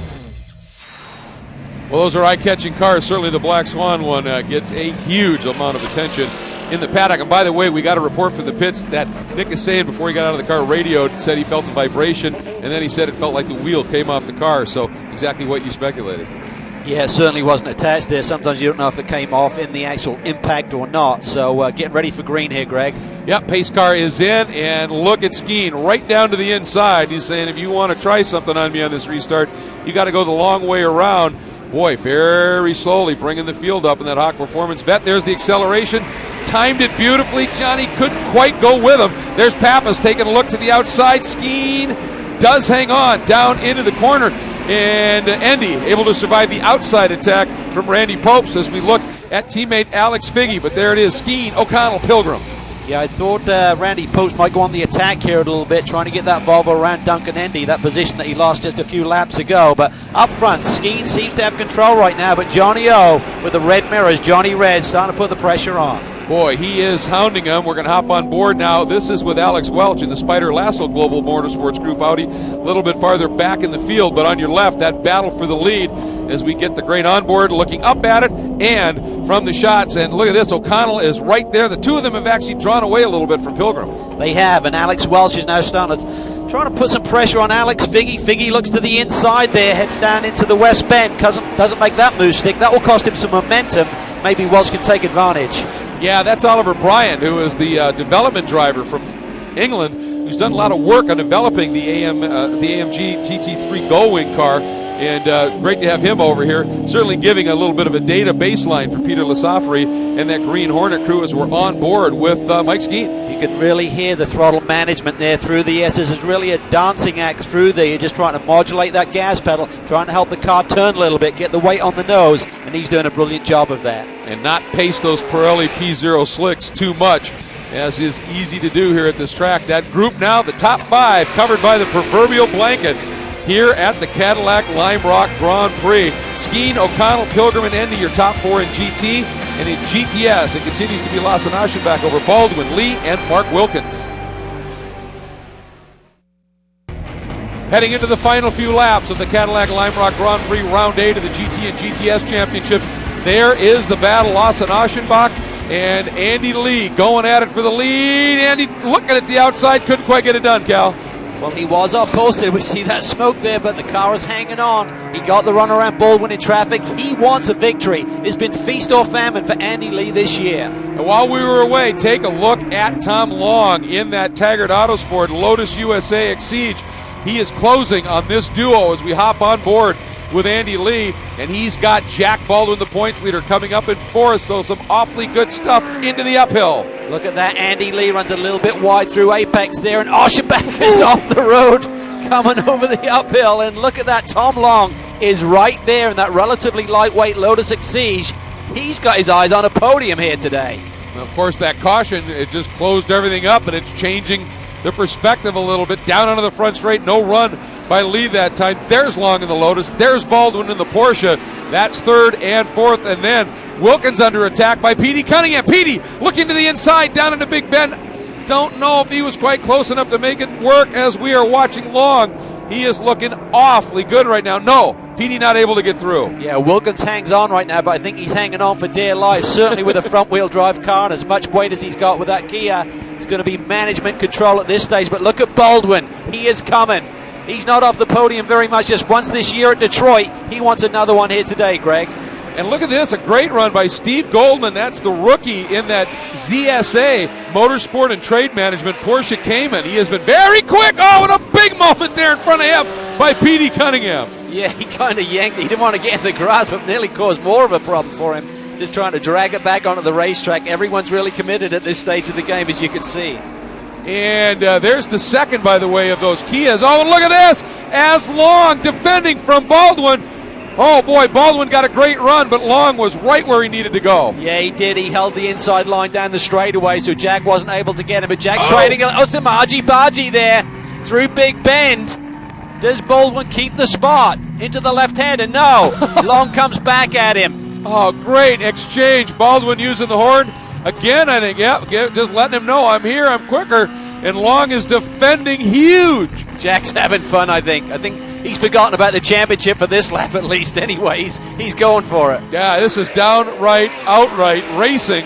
S1: Well, those are eye-catching cars. Certainly the Black Swan one gets a huge amount of attention in the paddock. And by the way, we got a report from the pits that Nick is saying before he got out of the car, radioed, said he felt a vibration, and then he said it felt like the wheel came off the car. So exactly what you speculated.
S2: Yeah, it certainly wasn't attached there. Sometimes you don't know if it came off in the actual impact or not. So getting ready for green here, Greg.
S1: Yep, pace car is in, and look at Skeen right down to the inside. He's saying, if you want to try something on me on this restart, you got to go the long way around. Boy, very slowly bringing the field up in that Hawk Performance Vet. There's the acceleration. Timed it beautifully. Johnny couldn't quite go with him. There's Pappas taking a look to the outside. Skeen does hang on down into the corner. And Andy able to survive the outside attack from Randy Popes as we look at teammate Alex Figge. But there it is, Skeen, O'Connell, Pilgrim.
S2: Yeah, I thought Randy Popes might go on the attack here a little bit, trying to get that Volvo around Duncan Endy, that position that he lost just a few laps ago. But up front, Skeen seems to have control right now, but Johnny O with the red mirrors, Johnny Red, starting to put the pressure on.
S1: Boy, he is hounding him. We're going to hop on board now. This is with Alex Welch in the Spider Lasso Global Motorsports Group Audi. A little bit farther back in the field, but on your left, that battle for the lead as we get the grain on board, looking up at it and from the shots. And look at this, O'Connell is right there. The two of them have actually drawn away a little bit from Pilgrim.
S2: They have, and Alex Welch is now starting to trying to put some pressure on Alex Figge. Figge looks to the inside there, heading down into the West Bend. Doesn't make that move stick. That will cost him some momentum. Maybe Welch can take advantage.
S1: Yeah, that's Oliver Bryant, who is the development driver from England, who's done a lot of work on developing the AMG GT3 Gullwing car. And great to have him over here, certainly giving a little bit of a data baseline for Peter Lasafri and that Green Hornet crew as we're on board with Mike Skeen.
S2: You can really hear the throttle management there through the S's. It's really a dancing act through there. You're just trying to modulate that gas pedal, trying to help the car turn a little bit, get the weight on the nose, and he's doing a brilliant job of that. And
S1: not pace those Pirelli P0 slicks too much, as is easy to do here at this track. That group now, the top five, covered by the proverbial blanket here at the Cadillac Lime Rock Grand Prix. Skeen, O'Connell, Pilgrim, and Endy, your top four in GT. And in GTS, it continues to be Lasse Aschenbach over Baldwin, Lee, and Mark Wilkins. Heading into the final few laps of the Cadillac Lime Rock Grand Prix Round 8 of the GT and GTS Championship. There is the battle, Lasse Aschenbach and Andy Lee going at it for the lead. Andy looking at the outside, couldn't quite get it done, Cal.
S2: Well, he was upposted. We see that smoke there, but the car is hanging on. He got the run around Baldwin in traffic. He wants a victory. It's been feast or famine for Andy Lee this year.
S1: And while we were away, take a look at Tom Long in that Taggart Autosport Lotus USA Exige. He is closing on this duo as we hop on board with Andy Lee, and he's got Jack Baldwin, the points leader, coming up in fourth, so some awfully good stuff into the uphill.
S2: Look at that. Andy Lee runs a little bit wide through Apex there, and Aschenbach is off the road coming over the uphill. And look at that. Tom Long is right there in that relatively lightweight Lotus Exige. He's got his eyes on a podium here today.
S1: And of course, that caution, it just closed everything up, and it's changing the perspective a little bit. Down onto the front straight, no run by Lee that time. There's Long in the Lotus. There's Baldwin in the Porsche. That's third and fourth. And then Wilkins under attack by Petey Cunningham. Petey looking to the inside down into Big Bend. Don't know if he was quite close enough to make it work as we are watching Long. He is looking awfully good right now. No, Petey not able to get through.
S2: Yeah, Wilkins hangs on right now, but I think he's hanging on for dear life. Certainly with a front-wheel drive car and as much weight as he's got with that Kia, it's going to be management control at this stage. But look at Baldwin. He is coming. He's not off the podium very much, just once this year at Detroit. He wants another one here today, Greg.
S1: And look at this, a great run by Steve Goldman. That's the rookie in that ZSA, Motorsport and Trade Management, Porsche Cayman. He has been very quick. Oh, and a big moment there in front of him by Petey Cunningham.
S2: Yeah, he kind of yanked it. He didn't want to get in the grass, but nearly caused more of a problem for him. just trying to drag it back onto the racetrack. Everyone's really committed at this stage of the game, as you can see.
S1: And there's the second, by the way, of those Kias. Oh, and look at this. As Long defending from Baldwin. Oh, boy, Baldwin got a great run, but Long was right where he needed to go.
S2: Yeah, he did. He held the inside line down the straightaway, so Jack wasn't able to get him. But Jack's trading. Oh, some argy-bargy there through Big Bend. Does Baldwin keep the spot into the left-hander? No. Long comes back at him.
S1: Oh, great exchange. Baldwin using the horn. Again, I think, just letting him know I'm here, I'm quicker. And Long is defending huge.
S2: Jack's having fun, I think. I think he's forgotten about the championship for this lap at least anyways. He's going for it.
S1: Yeah, this is downright, outright racing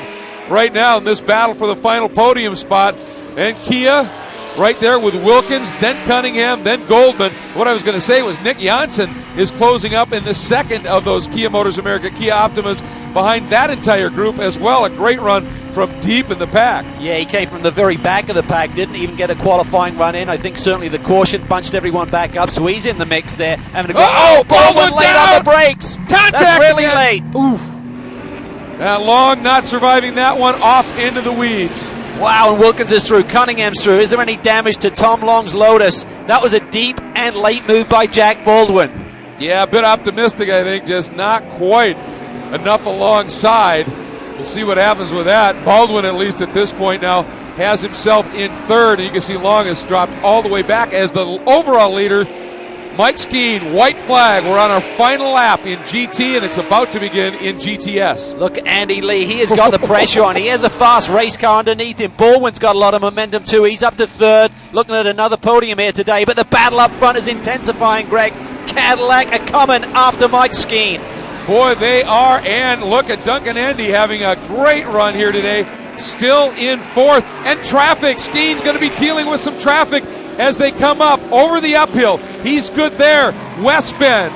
S1: right now in this battle for the final podium spot. And Kia right there with Wilkins, then Cunningham, then Goldman. What I was going to say was Nick Janssen is closing up in the second of those Kia Motors America Kia Optimas behind that entire group as well. A great run from deep in the pack.
S2: Yeah, he came from the very back of the pack, didn't even get a qualifying run in. I think certainly the caution bunched everyone back up, so he's in the mix there. Having a go. Baldwin late on the brakes.
S1: Contact.
S2: That's really
S1: again.
S2: late.
S1: Oof. That Long not surviving that one, off into the weeds.
S2: Wow, and Wilkins is through. Cunningham's through. Is there any damage to Tom Long's Lotus? That was a deep and late move by Jack Baldwin.
S1: Yeah, a bit optimistic, I think. Just not quite enough alongside. We'll see what happens with that. Baldwin, at least at this point now, has himself in third. And you can see Long has dropped all the way back as the overall leader. Mike Skeen, white flag. We're on our final lap in GT, and it's about to begin in GTS.
S2: Look at Andy Lee. He has got the pressure on. He has a fast race car underneath him. Baldwin's got a lot of momentum too. He's up to third, looking at another podium here today. But the battle up front is intensifying, Greg. Cadillac are coming after Mike Skeen.
S1: Boy, they are, and look at Duncan Andy having a great run here today. Still in fourth, and traffic. Skeen's going to be dealing with some traffic as they come up over the uphill. He's good there. West Bend.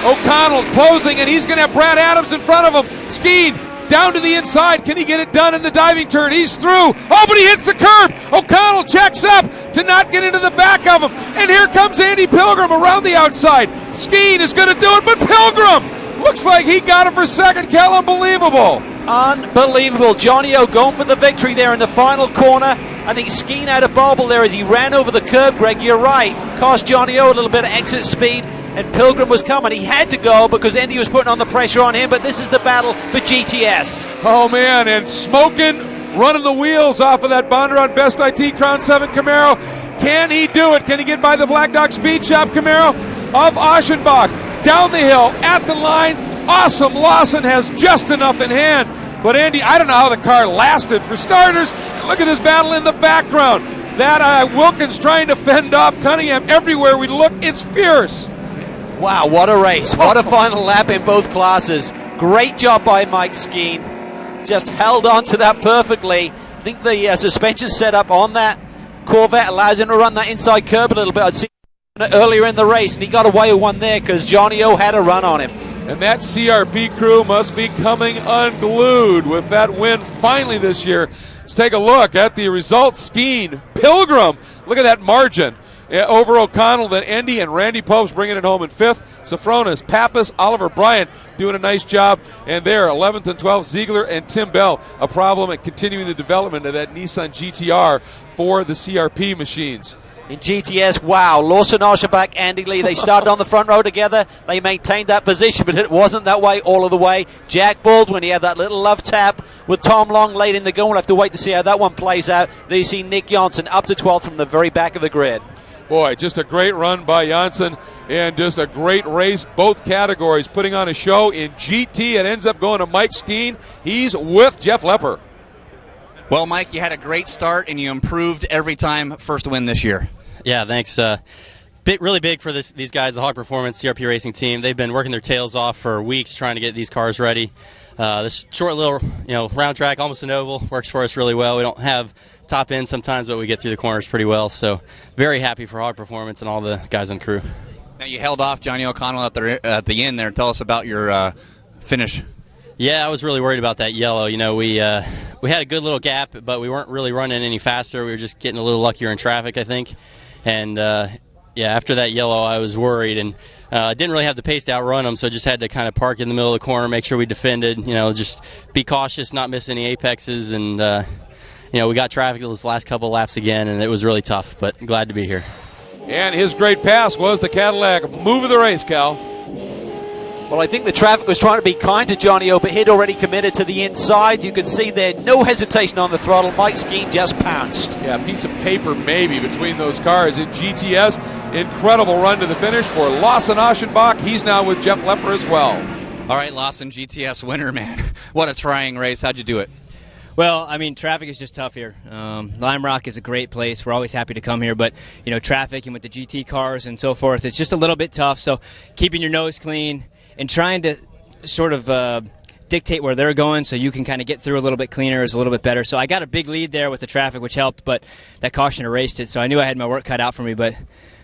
S1: O'Connell closing, and he's going to have Brad Adams in front of him. Skeen down to the inside. Can he get it done in the diving turn? He's through. Oh, but he hits the curb. O'Connell checks up to not get into the back of him. And here comes Andy Pilgrim around the outside. Skeen is going to do it, but Pilgrim looks like he got it for second. Kel, unbelievable.
S2: Unbelievable. Johnny O going for the victory there in the final corner. I think Skeen had a bobble there as he ran over the curb, Greg. You're right. Cost Johnny O a little bit of exit speed, and Pilgrim was coming. He had to go because Andy was putting on the pressure on him, but this is the battle for GTS.
S1: Oh, man, and smoking, running the wheels off of that Bondurant Best IT Crown 7 Camaro. Can he do it? Can he get by the Black Dog Speed Shop Camaro of Aschenbach? Down the hill, at the line. Awesome. Lawson has just enough in hand. But Andy, I don't know how the car lasted. For starters, look at this battle in the background. That Wilkins trying to fend off Cunningham everywhere we look. It's fierce.
S2: Wow, what a race. What a final lap in both classes. Great job by Mike Skeen. Just held on to that perfectly. I think the suspension setup on that Corvette allows him to run that inside curb a little bit. I'd seen it earlier in the race, and he got away with one there because Johnny O had a run on him.
S1: And that CRP crew must be coming unglued with that win finally this year. Let's take a look at the results. Skeen, Pilgrim, look at that margin. Over O'Connell, then Endy and Randy Popes bringing it home in fifth. Safronis, Pappas, Oliver Bryant doing a nice job. And there, 11th and 12th, Ziegler and Tim Bell. A problem at continuing the development of that Nissan GTR for the CRP machines.
S2: In GTS, wow, Lawson Aschenbach, Andy Lee, they started on the front row together. They maintained that position, but it wasn't that way all of the way. Jack Baldwin, he had that little love tap with Tom Long late in the go. We'll have to wait to see how that one plays out. There you see Nick Janssen up to 12th from the very back of the grid.
S1: Boy, just a great run by Janssen and just a great race, both categories, putting on a show in GT. It ends up going to Mike Skeen. He's with Jeff Lepper.
S9: Well, Mike, you had a great start, and you improved every time. First win this year.
S10: Yeah, thanks. Really big for these guys, the Hawk Performance CRP Racing team. They've been working their tails off for weeks trying to get these cars ready. This short little, round track, almost an oval, works for us really well. We don't have top end sometimes, but we get through the corners pretty well. So very happy for Hawk Performance and all the guys on the crew.
S9: Now you held off Johnny O'Connell at the end there. Tell us about your finish.
S10: Yeah, I was really worried about that yellow. We had a good little gap, but we weren't really running any faster. We were just getting a little luckier in traffic, I think. And, after that yellow, I was worried. And Didn't really have the pace to outrun them, so just had to kind of park in the middle of the corner, make sure we defended, just be cautious, not miss any apexes, and we got traffic those last couple of laps again, and it was really tough, but glad to be here.
S1: And his great pass was the Cadillac move of the race, Cal.
S2: Well, I think the traffic was trying to be kind to Johnny O, but he'd already committed to the inside. You could see there, no hesitation on the throttle. Mike Skeen just pounced.
S1: Yeah, a piece of paper maybe between those cars. In GTS, incredible run to the finish for Lawson Aschenbach. He's now with Jeff Lepper as well.
S9: All right, Lawson, GTS winner, man. What a trying race. How'd you do it?
S11: Well, I mean, traffic is just tough here. Lime Rock is a great place. We're always happy to come here, but, traffic and with the GT cars and so forth, it's just a little bit tough. So keeping your nose clean and trying to sort of dictate where they're going so you can kind of get through a little bit cleaner is a little bit better. So I got a big lead there with the traffic, which helped, but that caution erased it. So I knew I had my work cut out for me, but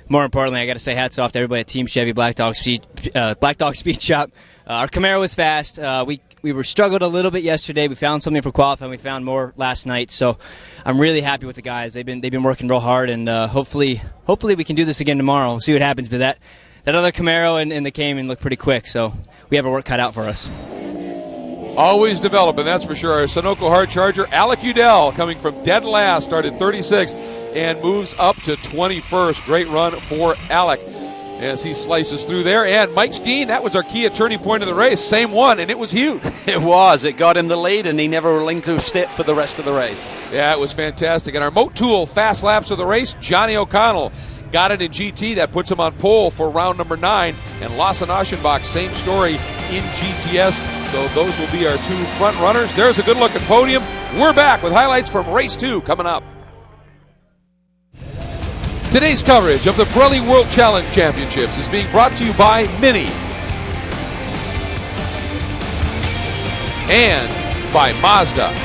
S11: more importantly, I got to say hats off to everybody at Team Chevy Black Dog Speed Shop. Our Camaro was fast. We were struggled a little bit yesterday. We found something for qualifying. We found more last night. So I'm really happy with the guys. They've been working real hard, and hopefully we can do this again tomorrow. We'll see what happens. But that other Camaro and the Cayman looked pretty quick, so we have our work cut out for us.
S1: Always developing, that's for sure. Our Sunoco hard charger, Alec Udell, coming from dead last, started 36th and moves up to 21st. Great run for Alec as he slices through there. And Mike Skeen, that was our key turning point of the race. Same one, and it was huge.
S2: It was. It got him the lead, and he never relinquished it for the rest of the race.
S1: Yeah, it was fantastic. And our Motul fast laps of the race, Johnny O'Connell got it in GT. That puts him on pole for round number 9. And Lawson Aschenbach, same story in GTS. So those will be our two front runners. There's a good look at podium. We're back with highlights from race 2 coming up. Today's coverage of the Pirelli World Challenge Championships is being brought to you by Mini and by Mazda.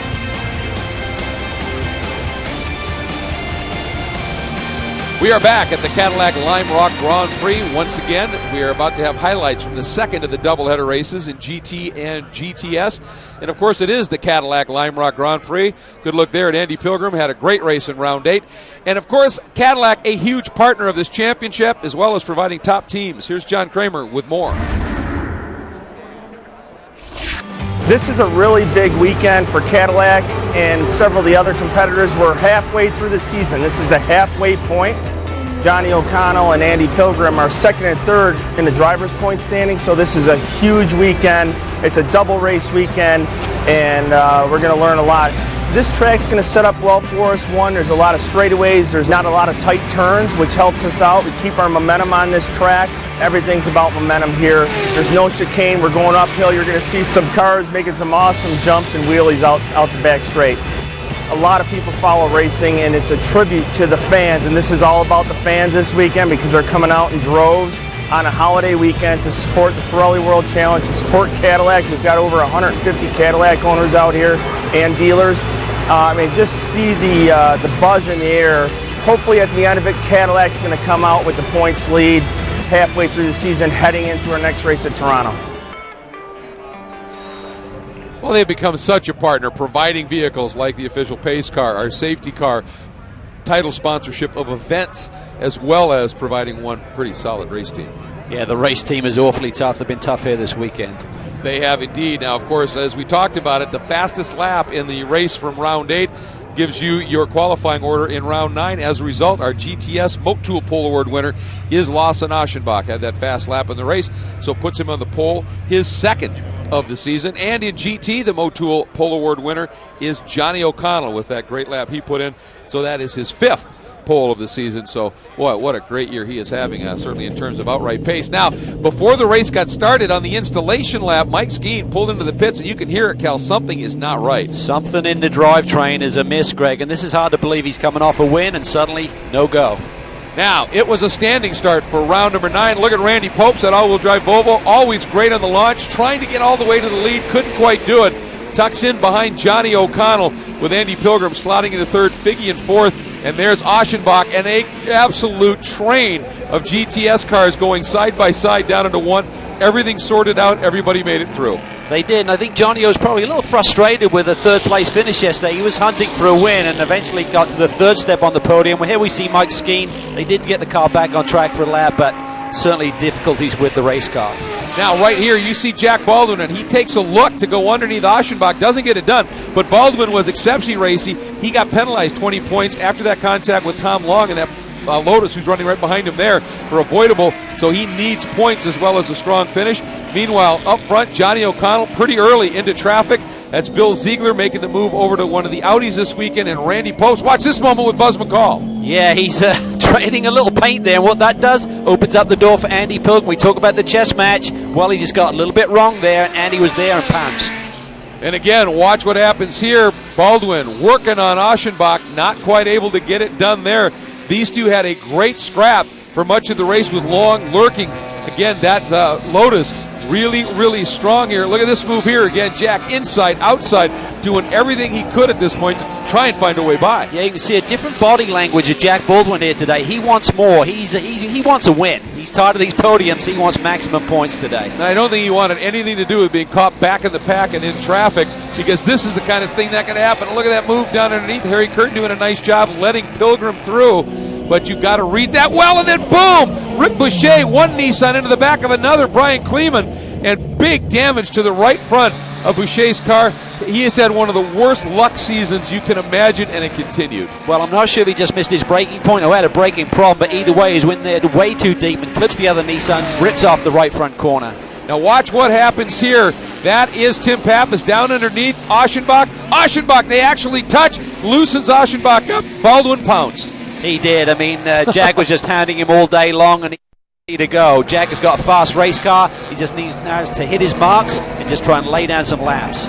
S1: We are back at the Cadillac Lime Rock Grand Prix. Once again, we are about to have highlights from the second of the doubleheader races in GT and GTS. And of course, it is the Cadillac Lime Rock Grand Prix. Good look there at Andy Pilgrim. Had a great race in round 8. And of course, Cadillac, a huge partner of this championship, as well as providing top teams. Here's John Kramer with more.
S12: This is a really big weekend for Cadillac and several of the other competitors. We're halfway through the season. This is the halfway point. Johnny O'Connell and Andy Pilgrim are second and third in the driver's point standing, so this is a huge weekend. It's a double race weekend, and we're going to learn a lot. This track's going to set up well for us. One, there's a lot of straightaways. There's not a lot of tight turns, which helps us out. We keep our momentum on this track. Everything's about momentum here. There's no chicane. We're going uphill. You're going to see some cars making some awesome jumps and wheelies out the back straight. A lot of people follow racing, and it's a tribute to the fans, and this is all about the fans this weekend because they're coming out in droves on a holiday weekend to support the Pirelli World Challenge, to support Cadillac. We've got over 150 Cadillac owners out here and dealers. Just see the buzz in the air. Hopefully at the end of it, Cadillac's going to come out with the points lead halfway through the season, heading into our next race at Toronto.
S1: Well, they've become such a partner, providing vehicles like the official pace car, our safety car, title sponsorship of events, as well as providing one pretty solid race team.
S2: Yeah, the race team is awfully tough. They've been tough here this weekend.
S1: They have indeed. Now, of course, as we talked about it, the fastest lap in the race from round 8 gives you your qualifying order in round 9. As a result, our GTS Motul Pole Award winner is Lawson Aschenbach. Had that fast lap in the race, so puts him on the pole, his second of the season. And in GT, the Motul Pole Award winner is Johnny O'Connell with that great lap he put in. So that is his 5th pole of the season. So, boy, what a great year he is having, certainly in terms of outright pace. Now, before the race got started on the installation lap, Mike Skeen pulled into the pits, and you can hear it, Cal. Something is not right.
S2: Something in the drivetrain is amiss, Greg, and this is hard to believe. He's coming off a win, and suddenly, no go.
S1: Now, it was a standing start for round number 9. Look at Randy Popes, that all-wheel drive Volvo, always great on the launch, trying to get all the way to the lead, couldn't quite do it. Tucks in behind Johnny O'Connell with Andy Pilgrim slotting into third, Figge in fourth, and there's Aschenbach and an absolute train of GTS cars going side by side down into one. Everything sorted out, everybody made it through.
S2: They did, and I think Johnny O was probably a little frustrated with the third-place finish yesterday. He was hunting for a win and eventually got to the third step on the podium. Well, here we see Mike Skeen. They did get the car back on track for a lap, but certainly difficulties with the race car.
S13: Now, right here, you see Jack Baldwin, and he takes a look to go underneath Aschenbach. Doesn't get it done, but Baldwin was exceptionally racy. He got penalized 20 points after that contact with Tom Long and that Lotus, who's running right behind him there, for avoidable. So he needs points as well as a strong finish. Meanwhile, up front, Johnny O'Connell pretty early into traffic. That's Bill Ziegler making the move over to one of the Audis this weekend, and Randy Post. Watch this moment with Buzz McCall.
S2: Yeah, he's trading a little paint there, and what that does opens up the door for Andy Pilgrim. We talk about the chess match. Well, he just got a little bit wrong there, and Andy was there and pounced.
S13: And again, watch what happens here. Baldwin working on Aschenbach, not quite able to get it done there. These two had a great scrap for much of the race with Long lurking. Again, that Lotus really, really strong here. Look at this move here again. Jack inside, outside, doing everything he could at this point to try and find a way by.
S2: Yeah, you can see a different body language of Jack Baldwin here today. He wants more. He wants a win. He's tired of these podiums. He wants maximum points today.
S13: And I don't think he wanted anything to do with being caught back in the pack and in traffic, because this is the kind of thing that can happen. Look at that move down underneath. Harry Curtin doing a nice job letting Pilgrim through. But you got to read that well, and then boom! Rick Boucher, one Nissan into the back of another, Brian Kleeman, and big damage to the right front of Boucher's car. He has had one of the worst luck seasons you can imagine, and it continued.
S2: Well, I'm not sure if he just missed his braking point or had a braking problem, but either way, he's went there way too deep and clips the other Nissan, rips off the right front corner.
S13: Now watch what happens here. That is Tim Pappas down underneath Aschenbach. Aschenbach, they actually touch, loosens Aschenbach up. Baldwin pounced.
S2: He did. I mean, Jack was just hounding him all day long, and he to go. Jack has got a fast race car. He just needs now to hit his marks and just try and lay down some laps.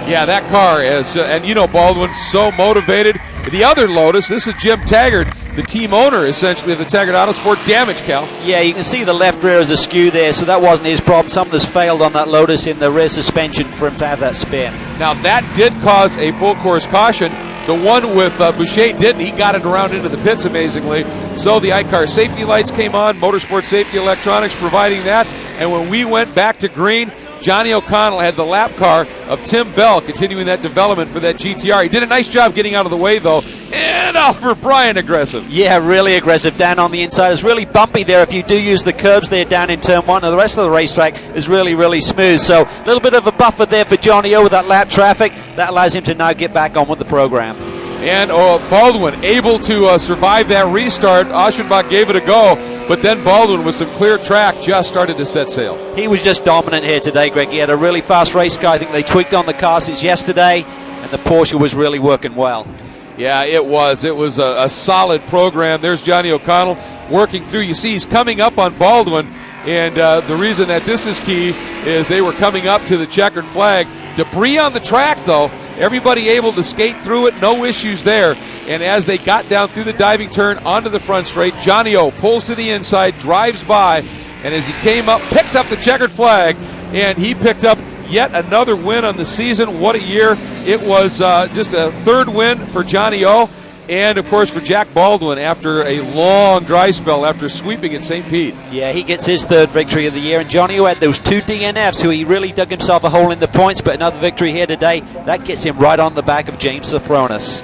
S13: Yeah, that car is, and you know Baldwin's so motivated. The other Lotus, this is Jim Taggart, the team owner essentially of the Taggart Autosport. Damage, Cal.
S2: Yeah, you can see the left rear is askew there, so that wasn't his problem. Something has failed on that Lotus in the rear suspension for him to have that spin.
S13: Now that did cause a full course caution. The one with Boucher didn't. He got it around into the pits, amazingly. So the iCar safety lights came on, Motorsport Safety Electronics providing that. And when we went back to green, Johnny O'Connell had the lap car of Tim Bell continuing that development for that GTR. He did a nice job getting out of the way, though. And Oliver Bryan aggressive.
S2: Yeah, really aggressive down on the inside. It's really bumpy there if you do use the curbs there down in turn one. And the rest of the racetrack is really, really smooth. So a little bit of a buffer there for Johnny O with that lap traffic. That allows him to now get back on with the program.
S13: And Baldwin able to survive that restart. Aschenbach gave it a go, but then Baldwin with some clear track just started to set sail.
S2: He was just dominant here today, Greg. He had a really fast race car. I think they tweaked on the car since yesterday, and the Porsche was really working well.
S13: Yeah, it was. It was a solid program. There's Johnny O'Connell working through. You see he's coming up on Baldwin, and the reason that this is key is they were coming up to the checkered flag. Debris on the track, though. Everybody able to skate through it, no issues there. And as they got down through the diving turn onto the front straight, Johnny O pulls to the inside, drives by, and as he came up, picked up the checkered flag, and he picked up yet another win on the season. What a year. It was just a third win for Johnny O, and, of course, for Jack Baldwin after a long dry spell after sweeping at St. Pete.
S2: Yeah, he gets his third victory of the year, and Johnny O had those two DNFs, who he really dug himself a hole in the points, but another victory here today, that gets him right on the back of James Sophronis.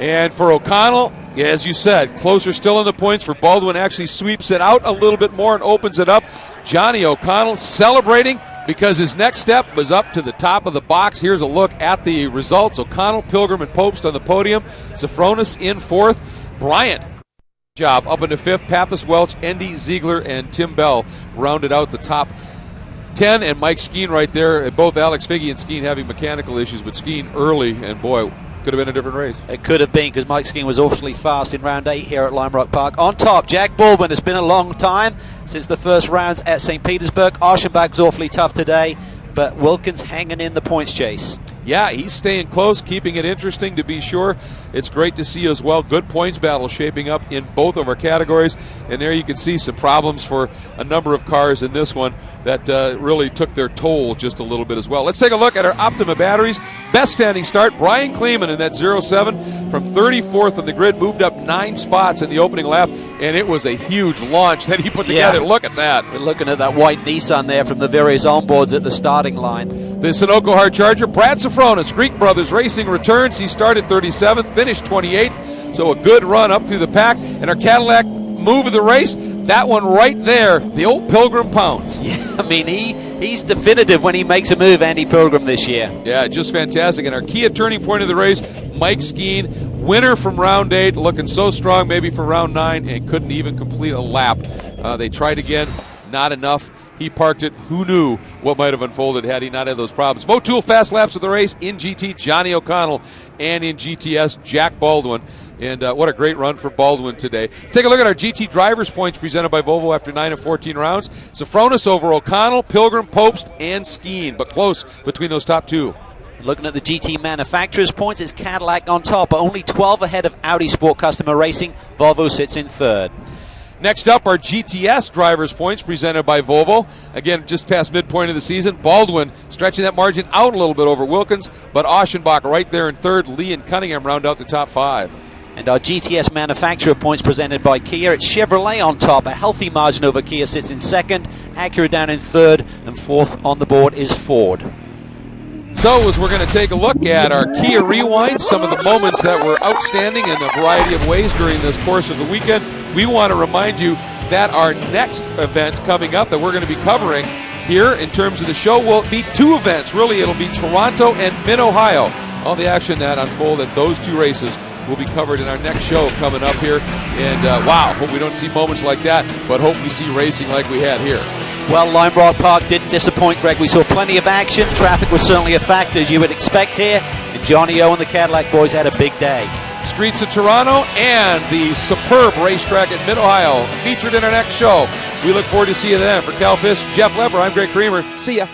S13: And for O'Connell, as you said, closer still in the points. For Baldwin, actually sweeps it out a little bit more and opens it up. Johnny O'Connell celebrating because his next step was up to the top of the box. Here's a look at the results. O'Connell, Pilgrim, and Popst on the podium. Sophronis in fourth. Bryant, job up into fifth. Pappas, Welch, Endy, Ziegler, and Tim Bell rounded out the top 10. And Mike Skeen right there. Both Alex Figge and Skeen having mechanical issues, but Skeen early, and boy, could have been a different race.
S2: It could have been, because Mike Skeen was awfully fast in round 8 here at Lime Rock Park. On top, Jack Baldwin. It's been a long time since the first rounds at St. Petersburg. Aschenbach's awfully tough today, but Wilkins hanging in the points chase.
S13: Yeah, he's staying close, keeping it interesting to be sure. It's great to see as well. Good points battle shaping up in both of our categories. And there you can see some problems for a number of cars in this one that really took their toll just a little bit as well. Let's take a look at our Optima batteries. Best standing start, Brian Kleeman in that 07 from 34th on the grid, moved up 9 spots in the opening lap, and it was a huge launch that he put together.
S2: Yeah.
S13: Look at that.
S2: We're looking at that white Nissan there from the various onboards at the starting line.
S13: The Sunoco Hard Charger, Brad Sophronis, Greek Brothers Racing returns. He started 37th, finished 28th, so a good run up through the pack. And our Cadillac move of the race, That one right there, the old Pilgrim pounds.
S2: Yeah, I mean, he's definitive when he makes a move, Andy Pilgrim, this year.
S13: Yeah, just fantastic. And our key at turning point of the race, Mike Skeen, winner from round 8, looking so strong maybe for round 9, and couldn't even complete a lap. They tried again, not enough. He parked it. Who knew what might have unfolded had he not had those problems? Motul fast laps of the race in GT, Johnny O'Connell, and in GTS, Jack Baldwin. And what a great run for Baldwin today. Let's take a look at our GT drivers' points presented by Volvo after 9 of 14 rounds. Sofronis over O'Connell, Pilgrim, Popst, and Skeen, but close between those top 2.
S2: Looking at the GT manufacturers' points, it's Cadillac on top, but only 12 ahead of Audi Sport Customer Racing. Volvo sits in 3rd.
S13: Next up, our GTS drivers' points presented by Volvo. Again, just past midpoint of the season. Baldwin stretching that margin out a little bit over Wilkins, but Aschenbach right there in 3rd. Lee and Cunningham round out the top 5.
S2: And our GTS manufacturer points presented by Kia. It's Chevrolet on top. A healthy margin over Kia sits in 2nd. Acura down in 3rd. And 4th on the board is Ford.
S13: So as we're going to take a look at our Kia Rewind, some of the moments that were outstanding in a variety of ways during this course of the weekend, we want to remind you that our next event coming up that we're going to be covering here in terms of the show will be 2 events. Really, it'll be Toronto and Mid-Ohio. All the action that unfolded at those 2 races will be covered in our next show coming up here. And wow, hope we don't see moments like that, but hope we see racing like we had here.
S2: Well, Lime Rock Park didn't disappoint, Greg. We saw plenty of action. Traffic was certainly a factor, as you would expect here. And Johnny O and the Cadillac boys had a big day.
S13: Streets of Toronto and the superb racetrack at Mid-Ohio featured in our next show. We look forward to seeing you then. For Cal Fisk, Jeff Leber, I'm Greg Creamer. See ya.